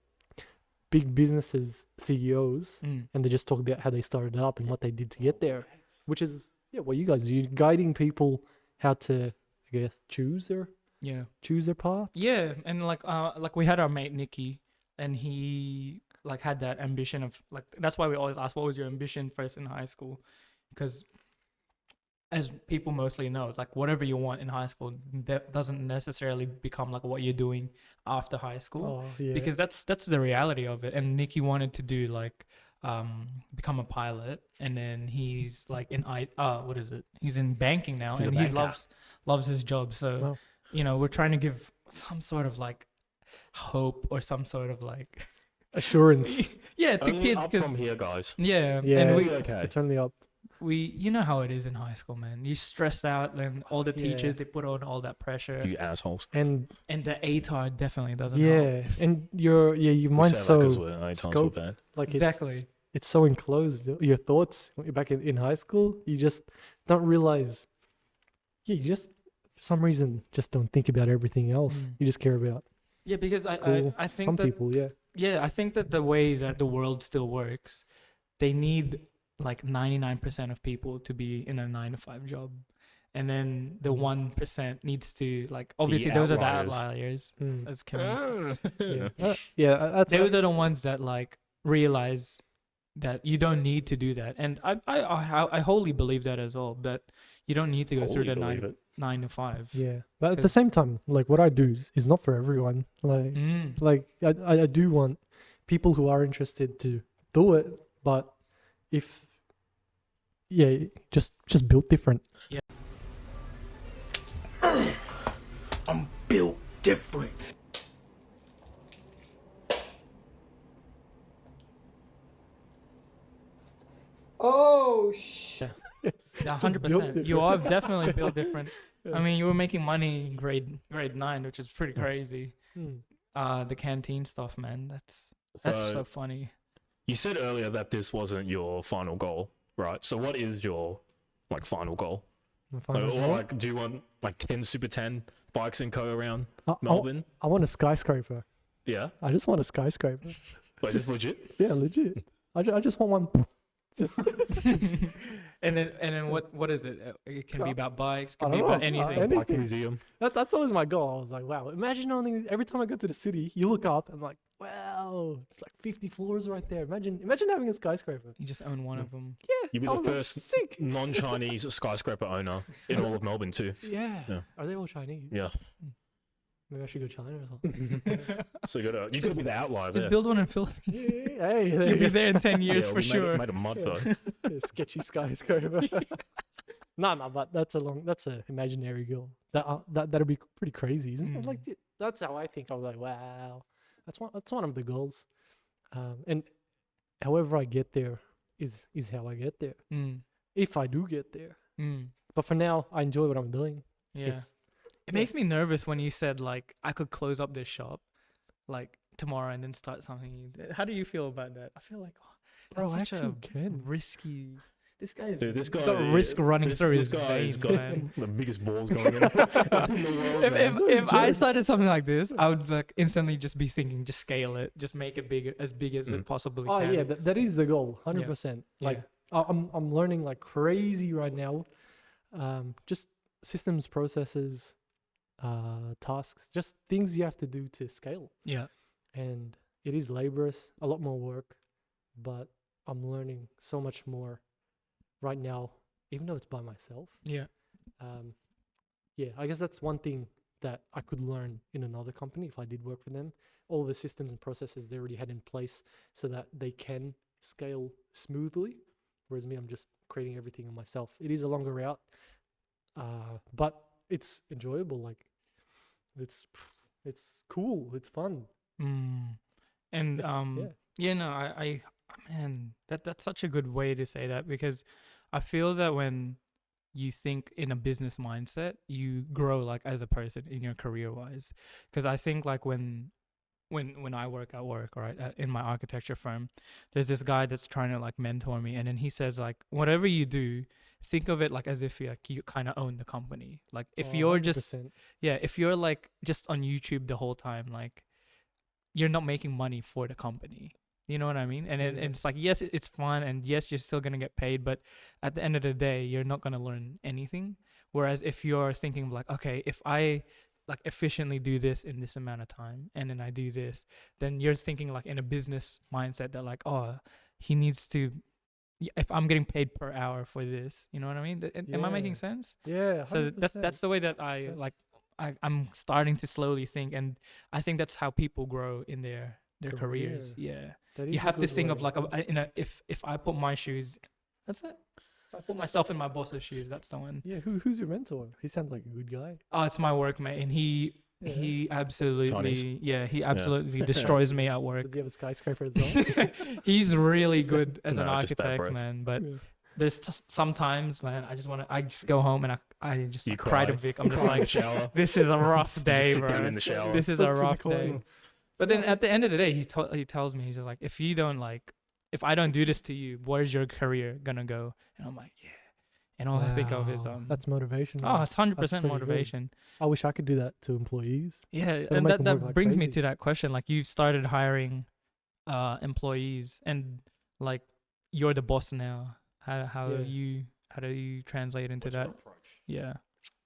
big businesses, CEOs, Mm. and they just talk about how they started up and what they did to get there, which is what you guys do. You're guiding people how to, I guess, choose their path. Yeah, and like we had our mate Nicky, and he like had that ambition of like, that's why we always ask, what was your ambition first in high school? Because as people mostly know, like whatever you want in high school, that doesn't necessarily become like what you're doing after high school. Oh, yeah. Because that's the reality of it. And Nicky wanted to do like become a pilot, and then he's like in he's in banking now, He's a and he banker. loves his job. So Wow. you know, we're trying to give some sort of like hope or some sort of like Assurance. yeah to Only kids, up from because here, guys. yeah, Yeah. and We'll be okay. It's only up. we you know how it is in high school, man. You stress out, and all the Yeah. teachers, they put on all that pressure, You assholes. And and the ATAR definitely doesn't help. yeah, and your mind's say that 'cause so we're 8 times so scoped. bad. like Exactly. it's so enclosed. Your thoughts when you're back in high school, you just don't realize. Yeah, you just for some reason just don't think about everything else. Mm. You just care about Yeah, because school. I think Some that people, yeah. I think that the way that the world still works, they need like 99% of people to be in a 9 to 5 job. And then the 1% needs to, like, obviously those are the outliers, Mm. as Karen said. Yeah, that's Those are the ones that like realize that you don't need to do that. And I wholly believe that as well, that you don't need to go through the Believe it. 9 to 5. yeah. But at the 'Cause- same time, like what I do is not for everyone. Mm. Like I do want people who are interested to do it, but if just built different. I'm built different. Oh shit! Yeah, Just built 100%. You are definitely built different. Yeah. I mean, you were making money in grade 9, which is pretty crazy. Mm. The canteen stuff, man. That's So, so funny. you said earlier that this wasn't your final goal, right? So what is your like final goal? My Like, final or, goal? like, do you want like 10 Super 10 bikes and co around I- Melbourne? I want a skyscraper. Yeah. I just want a skyscraper. Wait, is this legit? Yeah, legit. I just want one. Just And then what is it? It can be about bikes, I can be don't about know. anything. Anything. Bike museum. that's always my goal. I was like, wow, imagine owning. Every time I go to the city, you look up, I'm like, wow, it's like 50 floors right there. Imagine having a skyscraper. You just own one of them. Yeah, You'd be I the was like, first sick. non-Chinese skyscraper owner in all of Melbourne too. Yeah. Yeah. Are they all Chinese? Yeah. Maybe I should go China or something. So you gotta be the outlier Just there. build one in Philippines. Yeah, hey, there You'll you be go. there in 10 years Yeah, for we sure. Made of mud though. Yeah, sketchy skyscraper. No, but that's an imaginary goal. That'd be pretty crazy, isn't it? Mm. Like that's how I think. I was like, wow, that's one of the goals. And however I get there is how I get there. Mm. If I do get there, Mm. but for now, I enjoy what I'm doing. Yeah. It's- It makes me nervous when you said like I could close up this shop like tomorrow and then start something. How do you feel about that? I feel like Bro, that's I such a actually can. risky. This guy is Dude, this guy got risk running this, through this his guy veins, has got man. the biggest balls going in the world, man. If I started something like this, I would like instantly just be thinking, just scale it, just make it bigger, as big as it possibly Oh can. yeah, that is the goal, 100%. Like Yeah. I'm learning like crazy right now. Just systems, processes, tasks, just things you have to do to scale. Yeah. And it is laborious, a lot more work, but I'm learning so much more right now, even though it's by myself. Yeah. Yeah, I guess that's one thing that I could learn in another company if I did work for them. All the systems and processes they already had in place so that they can scale smoothly. Whereas me, I'm just creating everything on myself. It is a longer route, but it's enjoyable. Like it's cool. It's fun. And It's- yeah, no, I man, that's such a good way to say that, because I feel that when you think in a business mindset, you grow like as a person in your career wise. Because I think like when I work at work, right, in my architecture firm, there's this guy that's trying to like mentor me, and then he says like, whatever you do, think of it like as if you kind of own the company. Like if you're just 100%. if you're like just on YouTube the whole time, like you're not making money for the company. You know what I mean? And Yeah. it's like, yes, it's fun, and yes, you're still gonna get paid, but at the end of the day, you're not gonna learn anything. Whereas if you're thinking like, okay, if I like efficiently do this in this amount of time, and then I do this, then you're thinking like in a business mindset that like, oh, he needs to. If I'm getting paid per hour for this, you know what I mean? Am I making Yeah. sense? Yeah. So that's the way that I That's- like. I'm starting to slowly think, and I think that's how people grow in their careers. Career. Yeah. That You is a have to good think of way. like if I put my shoes, that's it. If I put myself in my boss's shoes, that's the one. Yeah. Who's your mentor? He sounds like a good guy. Oh, it's my workmate, and he Yeah. absolutely he Yeah. absolutely destroys me at work. Does he have a skyscraper as well? He's really good as an No, just bad architect, breath. man. But Yeah. there's sometimes, man, I just go home and I just You like, cry to cry. Vic. I'm just Cry in the like, shower. this is a rough You just day, sit down bro. in the shower. This is a Sits in the rough day. corner. But then at the end of the day, he tells me, he's just like, if you don't like, if I don't do this to you, where's your career gonna go? And I'm like, yeah. And all I think of is Wow, that's motivation. oh, man. it's 100% pretty good. motivation. I wish I could do that to employees. Yeah, It'll and make that 'em work like brings me crazy. to that question. Like you've started hiring employees, and like you're the boss now. How Yeah. do you translate into that? Yeah.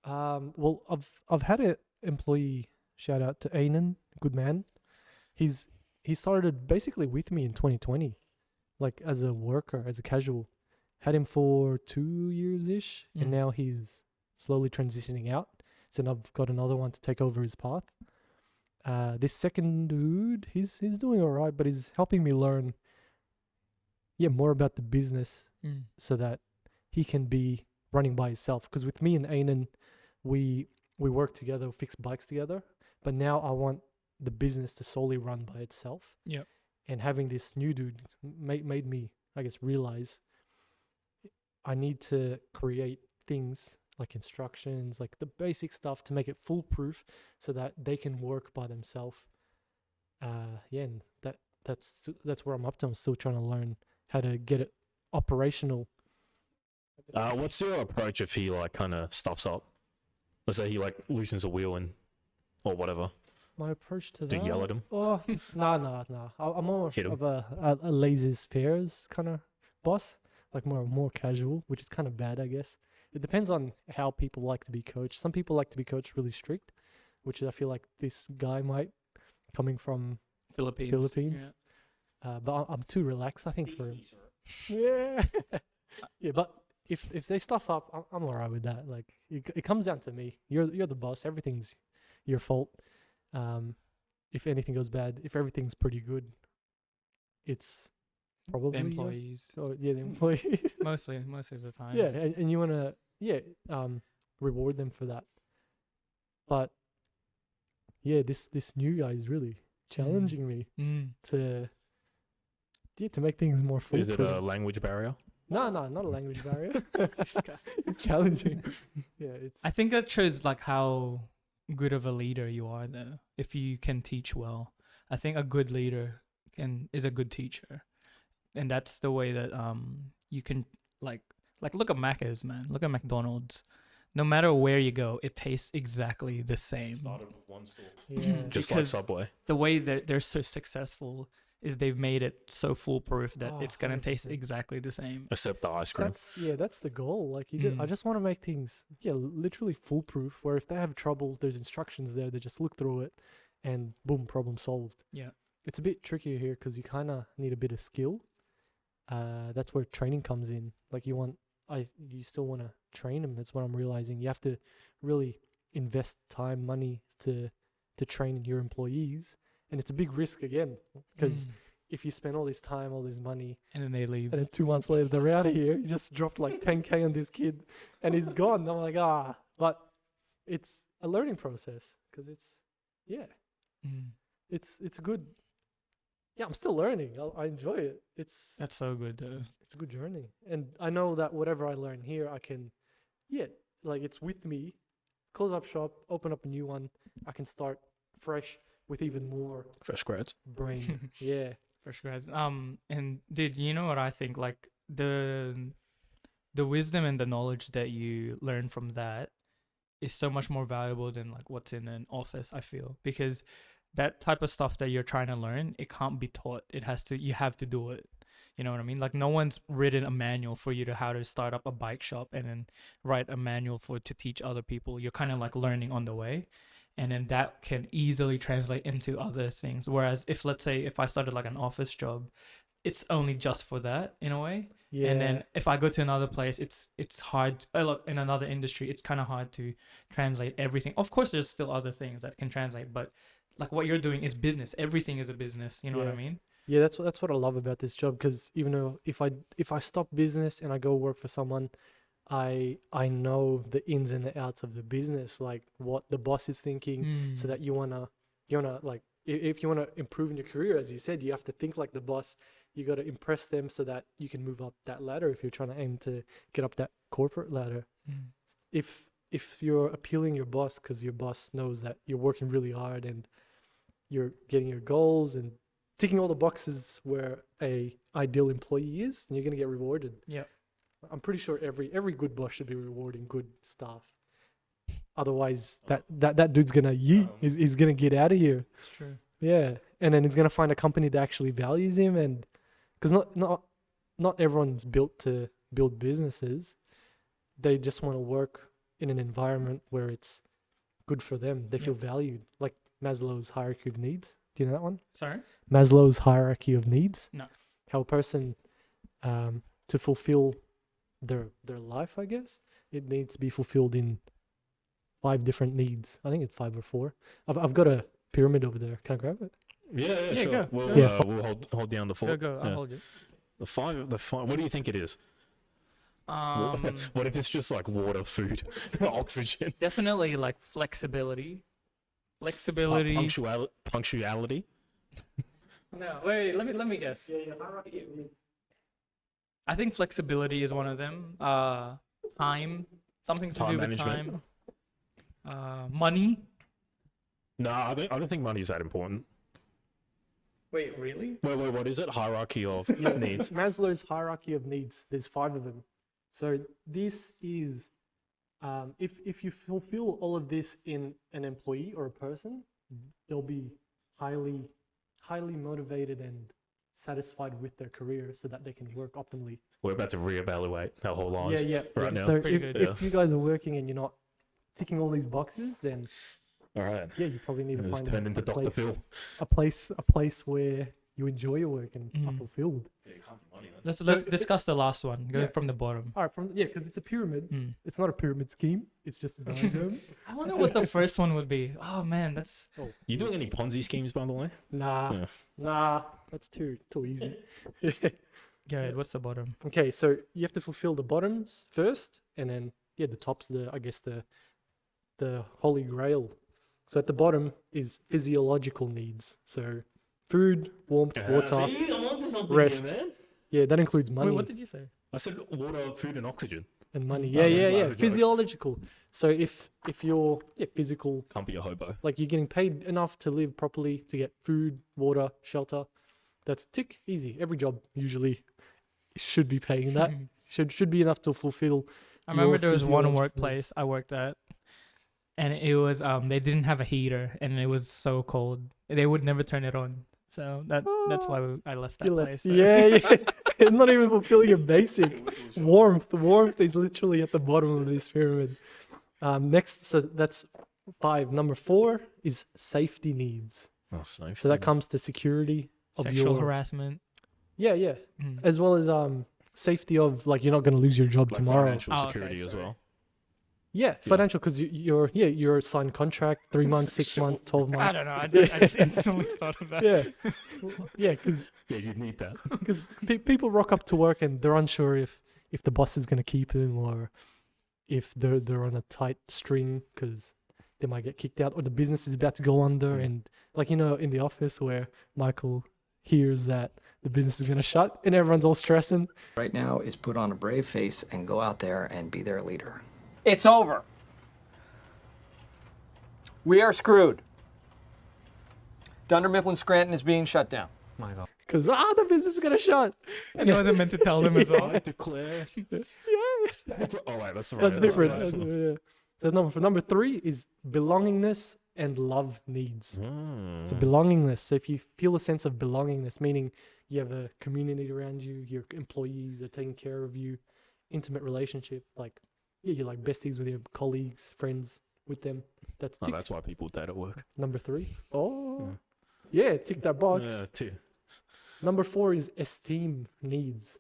Well, I've had an employee, shout out to Ainan, good man. He started basically with me in 2020, like as a worker, as a casual. Had him for 2 years ish, Mm. and now he's slowly transitioning out. So now I've got another one to take over his path. This second dude, he's doing alright, but he's helping me learn, more about the business, Mm. so that he can be running by himself. Because with me and Ainan, we work together, fix bikes together. But now I want the business to solely run by itself. Yep. And having this new dude made me, I guess, realize I need to create things like instructions, like the basic stuff to make it foolproof, so that they can work by themselves. And that's where I'm up to. I'm still trying to learn how to get it operational. What's your approach if he like kind of stuffs up? Let's say he like loosens a wheel or whatever. My approach to Do that. you yell at him? Oh, no. I'm more Hit 'em. of a lazy spares kind of boss, like more casual, which is kind of bad, I guess. It depends on how people like to be coached. Some people like to be coached really strict, which I feel like this guy might, coming from Philippines. But I'm too relaxed, I think, for him. Yeah. Yeah, but if they stuff up, I'm alright with that. Like it comes down to me. You're the boss. Everything's your fault. If anything goes bad, if everything's pretty good, it's probably The employees, the employees. mostly of the time. Yeah, and you wanna reward them for that. But yeah, this new guy is really challenging me Mm. to make things more Is foolproof. it a language barrier? No, not a language barrier. It's challenging. Yeah, it's I think that shows like how good of a leader you are, though. If you can teach well, I think a good leader is a good teacher, and that's the way that you can like look at Macca's, man. Look at McDonald's. No matter where you go, it tastes exactly the same. Started with one store. yeah. Just like Because Subway. The way that they're so successful is they've made it so foolproof that Oh, it's gonna taste 100%. exactly the same. Except the ice cream. That's the goal. Like I Mm. just want to make things literally foolproof. Where if they have trouble, there's instructions there. They just look through it, and boom, problem solved. Yeah. It's a bit trickier here because you kind of need a bit of skill. That's where training comes in. Like you still want to train them. That's what I'm realizing. You have to really invest time, money to train your employees, and it's a big risk again because Mm. if you spend all this time, all this money, And then they leave. and then 2 months later they're out of here, you just dropped like 10K on this kid, and he's gone. I'm like, but it's a learning process because it's good. Yeah, I'm still learning. I enjoy it. That's so good. It's a good journey, and I know that whatever I learn here, I can, like it's with me. Close up shop, open up a new one. I can start fresh with even more Fresh grads. brain. Yeah. Fresh grads. And dude, you know what I think? Like the wisdom and the knowledge that you learn from that is so much more valuable than like what's in an office, I feel, because that type of stuff that you're trying to learn, it can't be taught. You have to do it. You know what I mean? Like no one's written a manual for you to how to start up a bike shop and then write a manual to teach other people. You're kind of like learning on the way. And then that can easily translate into other things. Whereas if, let's say, if I started like an office job, it's only just for that in a way. Yeah. And then if I go to another place, it's hard. Look, in another industry, it's kind of hard to translate everything. Of course, there's still other things that can translate, but like what you're doing is business. Everything is a business. You know what I mean? Yeah, that's what I love about this job, because even though if I stop business and I go work for someone, I know the ins and the outs of the business, like what the boss is thinking, so that you wanna like if you wanna improve in your career, as you said, you have to think like the boss. You got to impress them so that you can move up that ladder if you're trying to aim to get up that corporate ladder. If you're appealing your boss because your boss knows that you're working really hard and you're getting your goals and ticking all the boxes where a ideal employee is, then you're going to get rewarded. Yeah. I'm pretty sure every good boss should be rewarding good staff. Otherwise, that dude's gonna he's gonna get out of here. It's true. Yeah, and then he's gonna find a company that actually values him, and because not everyone's built to build businesses. They just want to work in an environment where it's good for them. They feel valued, like Maslow's hierarchy of needs. Do you know that one? Sorry? Maslow's hierarchy of needs. No. How a person, to fulfill their life, I guess, it needs to be fulfilled in 5 different needs. I think it's 5 or 4. I've got a pyramid over there. Can I grab it? Yeah, Yeah, sure. go. We'll, Go. we'll hold down the fort. Go. I'll hold it. The five. What do you think it is? What if it's just like water, food, oxygen? Definitely like flexibility. Flexibility. Punctuality. No, wait. Let me guess. I think flexibility is one of them. Time. Something to Time do with management. time. Money. No, I don't think money's that important. Wait, really? Wait, what is it? Hierarchy of needs. Maslow's hierarchy of needs. There's 5 of them. So this is, if you fulfill all of this in an employee or a person, they'll be highly motivated and satisfied with their career, so that they can work optimally. We're about to reevaluate our whole lives. Yeah. Right now. So Pretty if, good. if you guys are working and you're not ticking all these boxes, then All right. yeah, you probably need to It's find turned into Dr. place, Phil. a place where you enjoy your work and are fulfilled. Yeah, you can't be money then. Let's discuss the last one. Go Yeah. from the bottom. All right, because it's a pyramid. Mm. It's not a pyramid scheme. It's just a diagram. I wonder what the first one would be. Oh man, that's You doing any Ponzi schemes, by the way? Nah, Yeah. that's too easy. good. What's the bottom? Okay, so you have to fulfill the bottoms first, and then the top's the holy grail. So at the bottom is physiological needs. So food, warmth, water, See, I'm onto something rest. here, man. yeah, that includes money. Wait, what did you say? I said water, food, and oxygen. And money. Oh, Yeah. that's a joke. Physiological. So if you're physical, Can't be a hobo. like you're getting paid enough to live properly, to get food, water, shelter, that's tick easy. Every job usually should be paying that. should be enough to fulfill. I remember your there was one physiological workplace I worked at, and it was they didn't have a heater, and it was so cold. They would never turn it on. So that's why I left that You let- place. So. Yeah. It's not even fulfilling your basic warmth. Warmth is literally at the bottom of this pyramid. Next, so that's 5. Number 4 is safety needs. Oh, safe. So that comes to security of Sexual your harassment. yeah, Mm. as well as safety of like you're not going to lose your job like tomorrow. financial Oh, okay, security as sorry. well. Yeah, financial, because you're signed contract 3 months, 6 months, 12 months. I don't know. I just instantly thought of that. Yeah, yeah, because Yeah, you'd need that. people rock up to work and they're unsure if the boss is gonna keep him or if they're on a tight string because they might get kicked out or the business is about to go under. And like, you know, in the office where Michael hears that the business is gonna shut and everyone's all stressing. Right now is put on a brave face and go out there and be their leader. It's over. We are screwed. Dunder Mifflin Scranton is being shut down. My God. Because the business is gonna shut. And he wasn't meant to tell them as well. I declare. Oh wait, that's right. That's different. Right. So number 3 is belongingness and love needs. So belongingness. So if you feel a sense of belongingness, meaning you have a community around you, your employees are taking care of you, intimate relationship, like you're like besties with your colleagues, friends with them. That's tick. That's why people date at work. Number 3. Oh, yeah, tick that box. Yeah, too. Number 4 is esteem needs.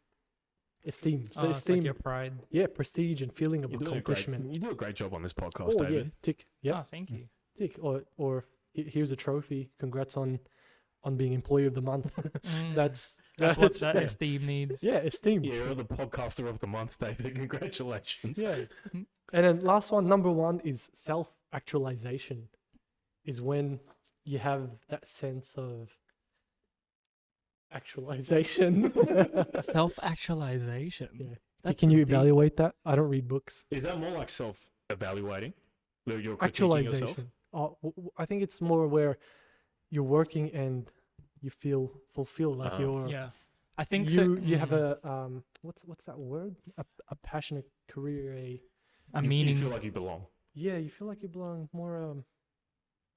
Esteem. So It's esteem, like your pride. yeah, prestige and feeling of You accomplishment. do a great job on this podcast, Oh yeah, David. tick. Yeah, Oh, thank you. tick. Or here's a trophy. Congrats on being employee of the month. That's what that yeah. esteem needs. Yeah, esteem. Yeah, you're the podcaster of the month, David. Congratulations. Yeah. And then last one, number 1 is self-actualization. Is when you have that sense of actualization. Self-actualization. Yeah. That's Can you deep. evaluate that? I don't read books. Is that more like self-evaluating? Where you're critiquing Actualization. yourself? I think it's more where you're working and you feel fulfilled, like you're Yeah. I think you have a what's that word? A passionate career, a You meaning. feel like you belong. you feel like you belong more.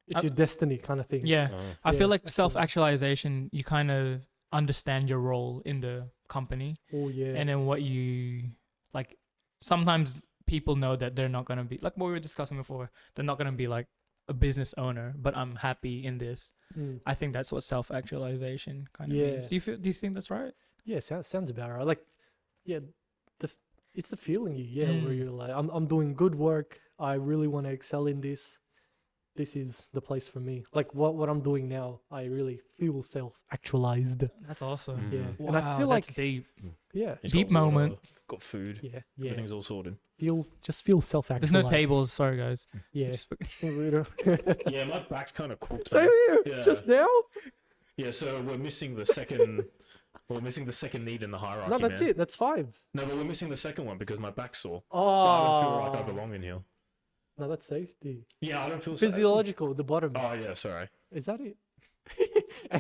It's your destiny kind of thing. Yeah. I Yeah, feel like actualization. self-actualization, you kind of understand your role in the company. Oh yeah. And then what you like, sometimes people know that they're not gonna be like what we were discussing before. They're not gonna be like a business owner, but I'm happy in this. Mm. I think that's what self-actualization kind of Yeah. means. Do you think that's right? Yeah, sounds about right. Like, yeah, it's the feeling you get where Mm. you're like, I'm doing good work. I really want to excel in this. This is the place for me. Like what I'm doing now, I really feel self-actualized. That's awesome. Yeah, Wow, and I feel that's like deep. yeah, You've Deep got water, moment. got food. yeah. Everything's all sorted. Feel There's self-actualized. no tables. Sorry, guys. Yeah. Just- Yeah, my back's kind of cooked. Same man. here. Yeah. Just now. Yeah, so we're missing the second. We're missing the second need in the hierarchy. No, that's man. it. That's 5. No, but we're missing the second one because my back's sore. Oh. So I don't feel like I belong in here. No, that's safety. Yeah, I don't feel safe. Physiological, the bottom. Oh yeah, sorry. Is that it?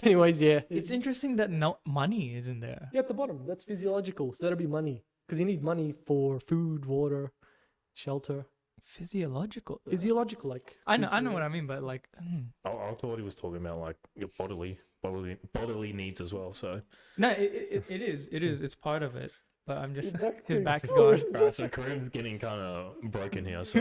Anyways, yeah. It's interesting that no money isn't there. Yeah, at the bottom. That's physiological. So that'll be money. Because you need money for food, water, shelter. Physiological. Physiological, like. I know what I mean, but like, I thought he was talking about like your bodily needs as well. So no, it is. It's part of it. But I'm just Your back his thing's back's sore. gone. right, so Karim's getting kind of broken here. So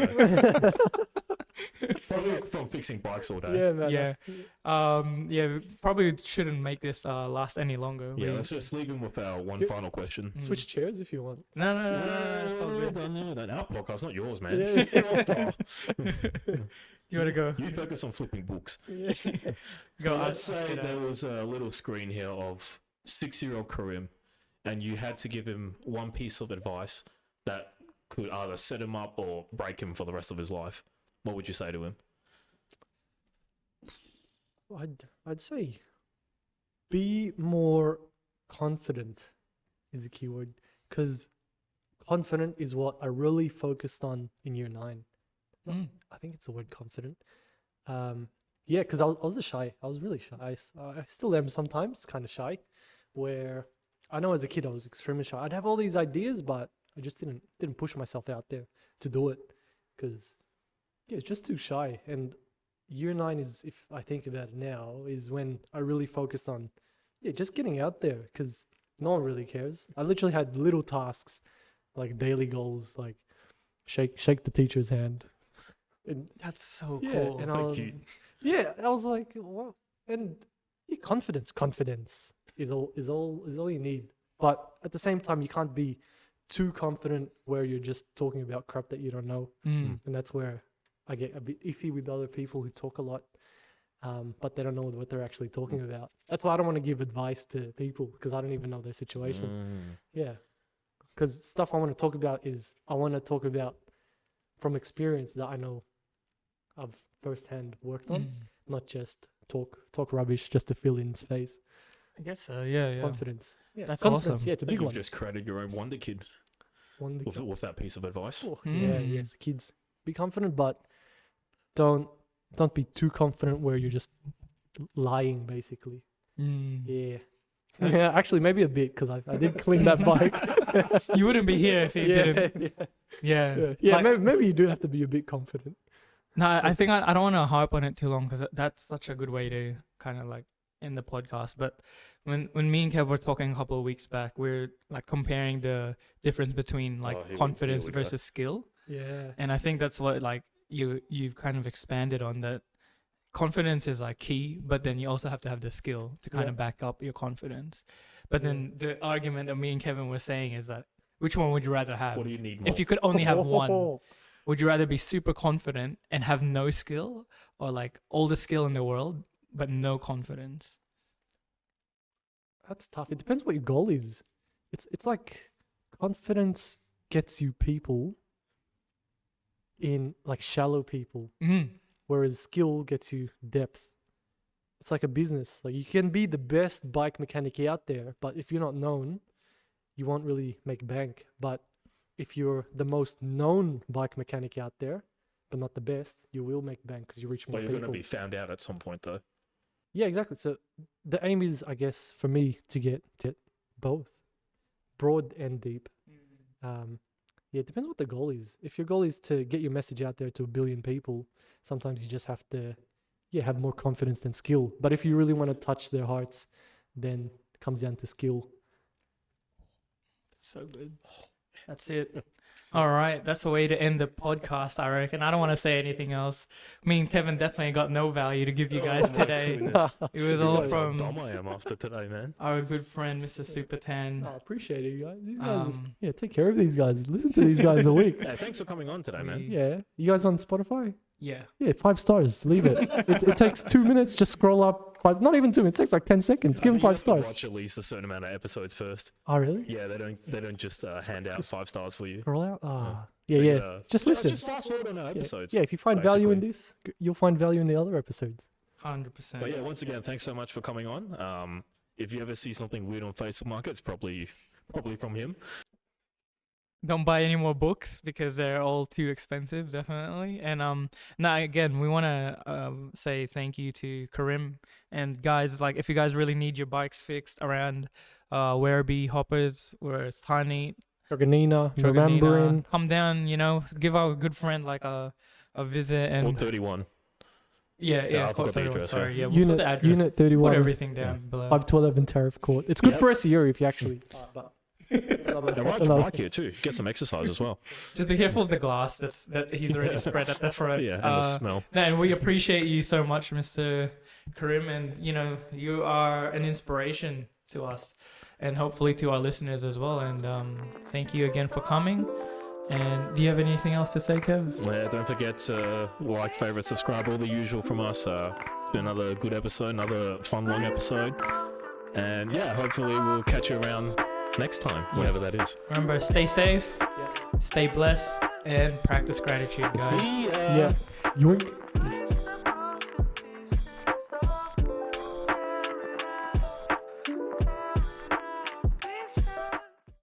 probably from fixing bikes all day. Yeah, man. Yeah. Probably shouldn't make this last any longer. Yeah, let's just leave him with our one You- final question. Switch chairs if you want. No, it's all good. Our podcast, not yours, man. Yeah. You wanna go? You focus on flipping books. Go. So let's I'll say sit there down. was a little screen here of 6-year-old Karim, and you had to give him one piece of advice that could either set him up or break him for the rest of his life. What would you say to him? I'd say be more confident is the key word. Because confident is what I really focused on in year 9. Mm. I think it's the word confident. Yeah, because I was shy. I was really shy. I still am sometimes, kind of shy. Where I know as a kid I was extremely shy. I'd have all these ideas, but I just didn't push myself out there to do it because it's just too shy. And year 9 is, if I think about it now, is when I really focused on just getting out there because no one really cares. I literally had little tasks like daily goals, like shake the teacher's hand. And That's so yeah, cool. and So cute. I was like, what? And confidence is all you need. But at the same time, you can't be too confident where you're just talking about crap that you don't know. Mm. And that's where I get a bit iffy with other people who talk a lot, but they don't know what they're actually talking about. That's why I don't want to give advice to people because I don't even know their situation. Yeah. Because stuff I want to talk about I want to talk about from experience that I know I've firsthand worked on, not just talk rubbish just to fill in space. I guess so. Yeah. Confidence. Yeah, That's confidence. awesome. Yeah, it's a big You've one. just created your own wonder kid with that piece of advice. Yeah, yes, kids, be confident, but don't be too confident where you're just lying, basically. Yeah. Yeah, actually, maybe a bit because I did clean that bike. You wouldn't be here if you didn't. Yeah. Like, maybe you do have to be a bit confident. No, I think I don't want to harp on it too long because that's such a good way to kind of like end the podcast. But when me and Kev were talking a couple of weeks back, we're like comparing the difference between like confidence versus skill. Yeah. And I think that's what like you've kind of expanded on, that confidence is like key, but then you also have to have the skill to kind of back up your confidence. But then the argument that me and Kevin were saying is that which one would you rather have? What do you need more? If you could only have one, would you rather be super confident and have no skill, or like all the skill in the world but no confidence? That's tough. It depends what your goal is. It's like confidence gets you people in like shallow people, whereas skill gets you depth. It's like a business. Like you can be the best bike mechanic out there, but if you're not known, you won't really make bank. But if you're the most known bike mechanic out there, but not the best, you will make bank because you reach more But you're people. going to be found out at some point, though. Yeah, exactly. So the aim is, I guess, for me to get both, broad and deep. Yeah, it depends what the goal is. If your goal is to get your message out there to 1 billion people, sometimes you just have to, have more confidence than skill. But if you really want to touch their hearts, then it comes down to skill. So good. That's it. All right, that's the way to end the podcast, I reckon. I don't want to say anything else. Me and Kevin definitely got no value to give you guys today. It was all from How dumb I am after today, man. our good friend, Mr. Supatan. I appreciate it, you guys. These guys, take care of these guys. Listen to these guys a week. Yeah, thanks for coming on today, man. Yeah, you guys on Spotify? Yeah. Yeah, 5 stars. Leave it. It takes 2 minutes. Just scroll up. Not even 2 minutes. It takes like 10 seconds. Give them 5 stars. Watch at least a certain amount of episodes first. Oh, really? Yeah, they don't just hand out 5 stars for you. Scroll out. Yeah. Just listen. Just fast forward on our episodes. Yeah, if you find value in basically. this, you'll find value in the other episodes. 100%. But yeah, once again, thanks so much for coming on. If you ever see something weird on Facebook Market, it's probably from him. Don't buy any more books because they're all too expensive, definitely. And now again, we want to say thank you to Carim. And guys, like if you guys really need your bikes fixed around Werribee, Hoppers, where it's tiny, Truganina, Truganina, remembering. come down, give our good friend like a visit. And 131. yeah, I forgot the 31, address, sorry. yeah. Yeah, we'll put the address. Unit 31. Put everything down below. 512 Tariff Court. It's good for SEO if you actually. But And ride your bike here too. Get some exercise as well. Just be careful of the glass that he's already spread at the front. Yeah, and the smell. And we appreciate you so much, Mr. Carim, and you are an inspiration to us, and hopefully to our listeners as well. And thank you again for coming. And do you have anything else to say, Kev? Yeah, don't forget to like, favorite, subscribe, all the usual from us. It's been another good episode, another fun long episode, and yeah, hopefully we'll catch you around next time, whenever that is. Remember, stay safe, stay blessed, and practice gratitude, guys. See ya. yeah. Yoink.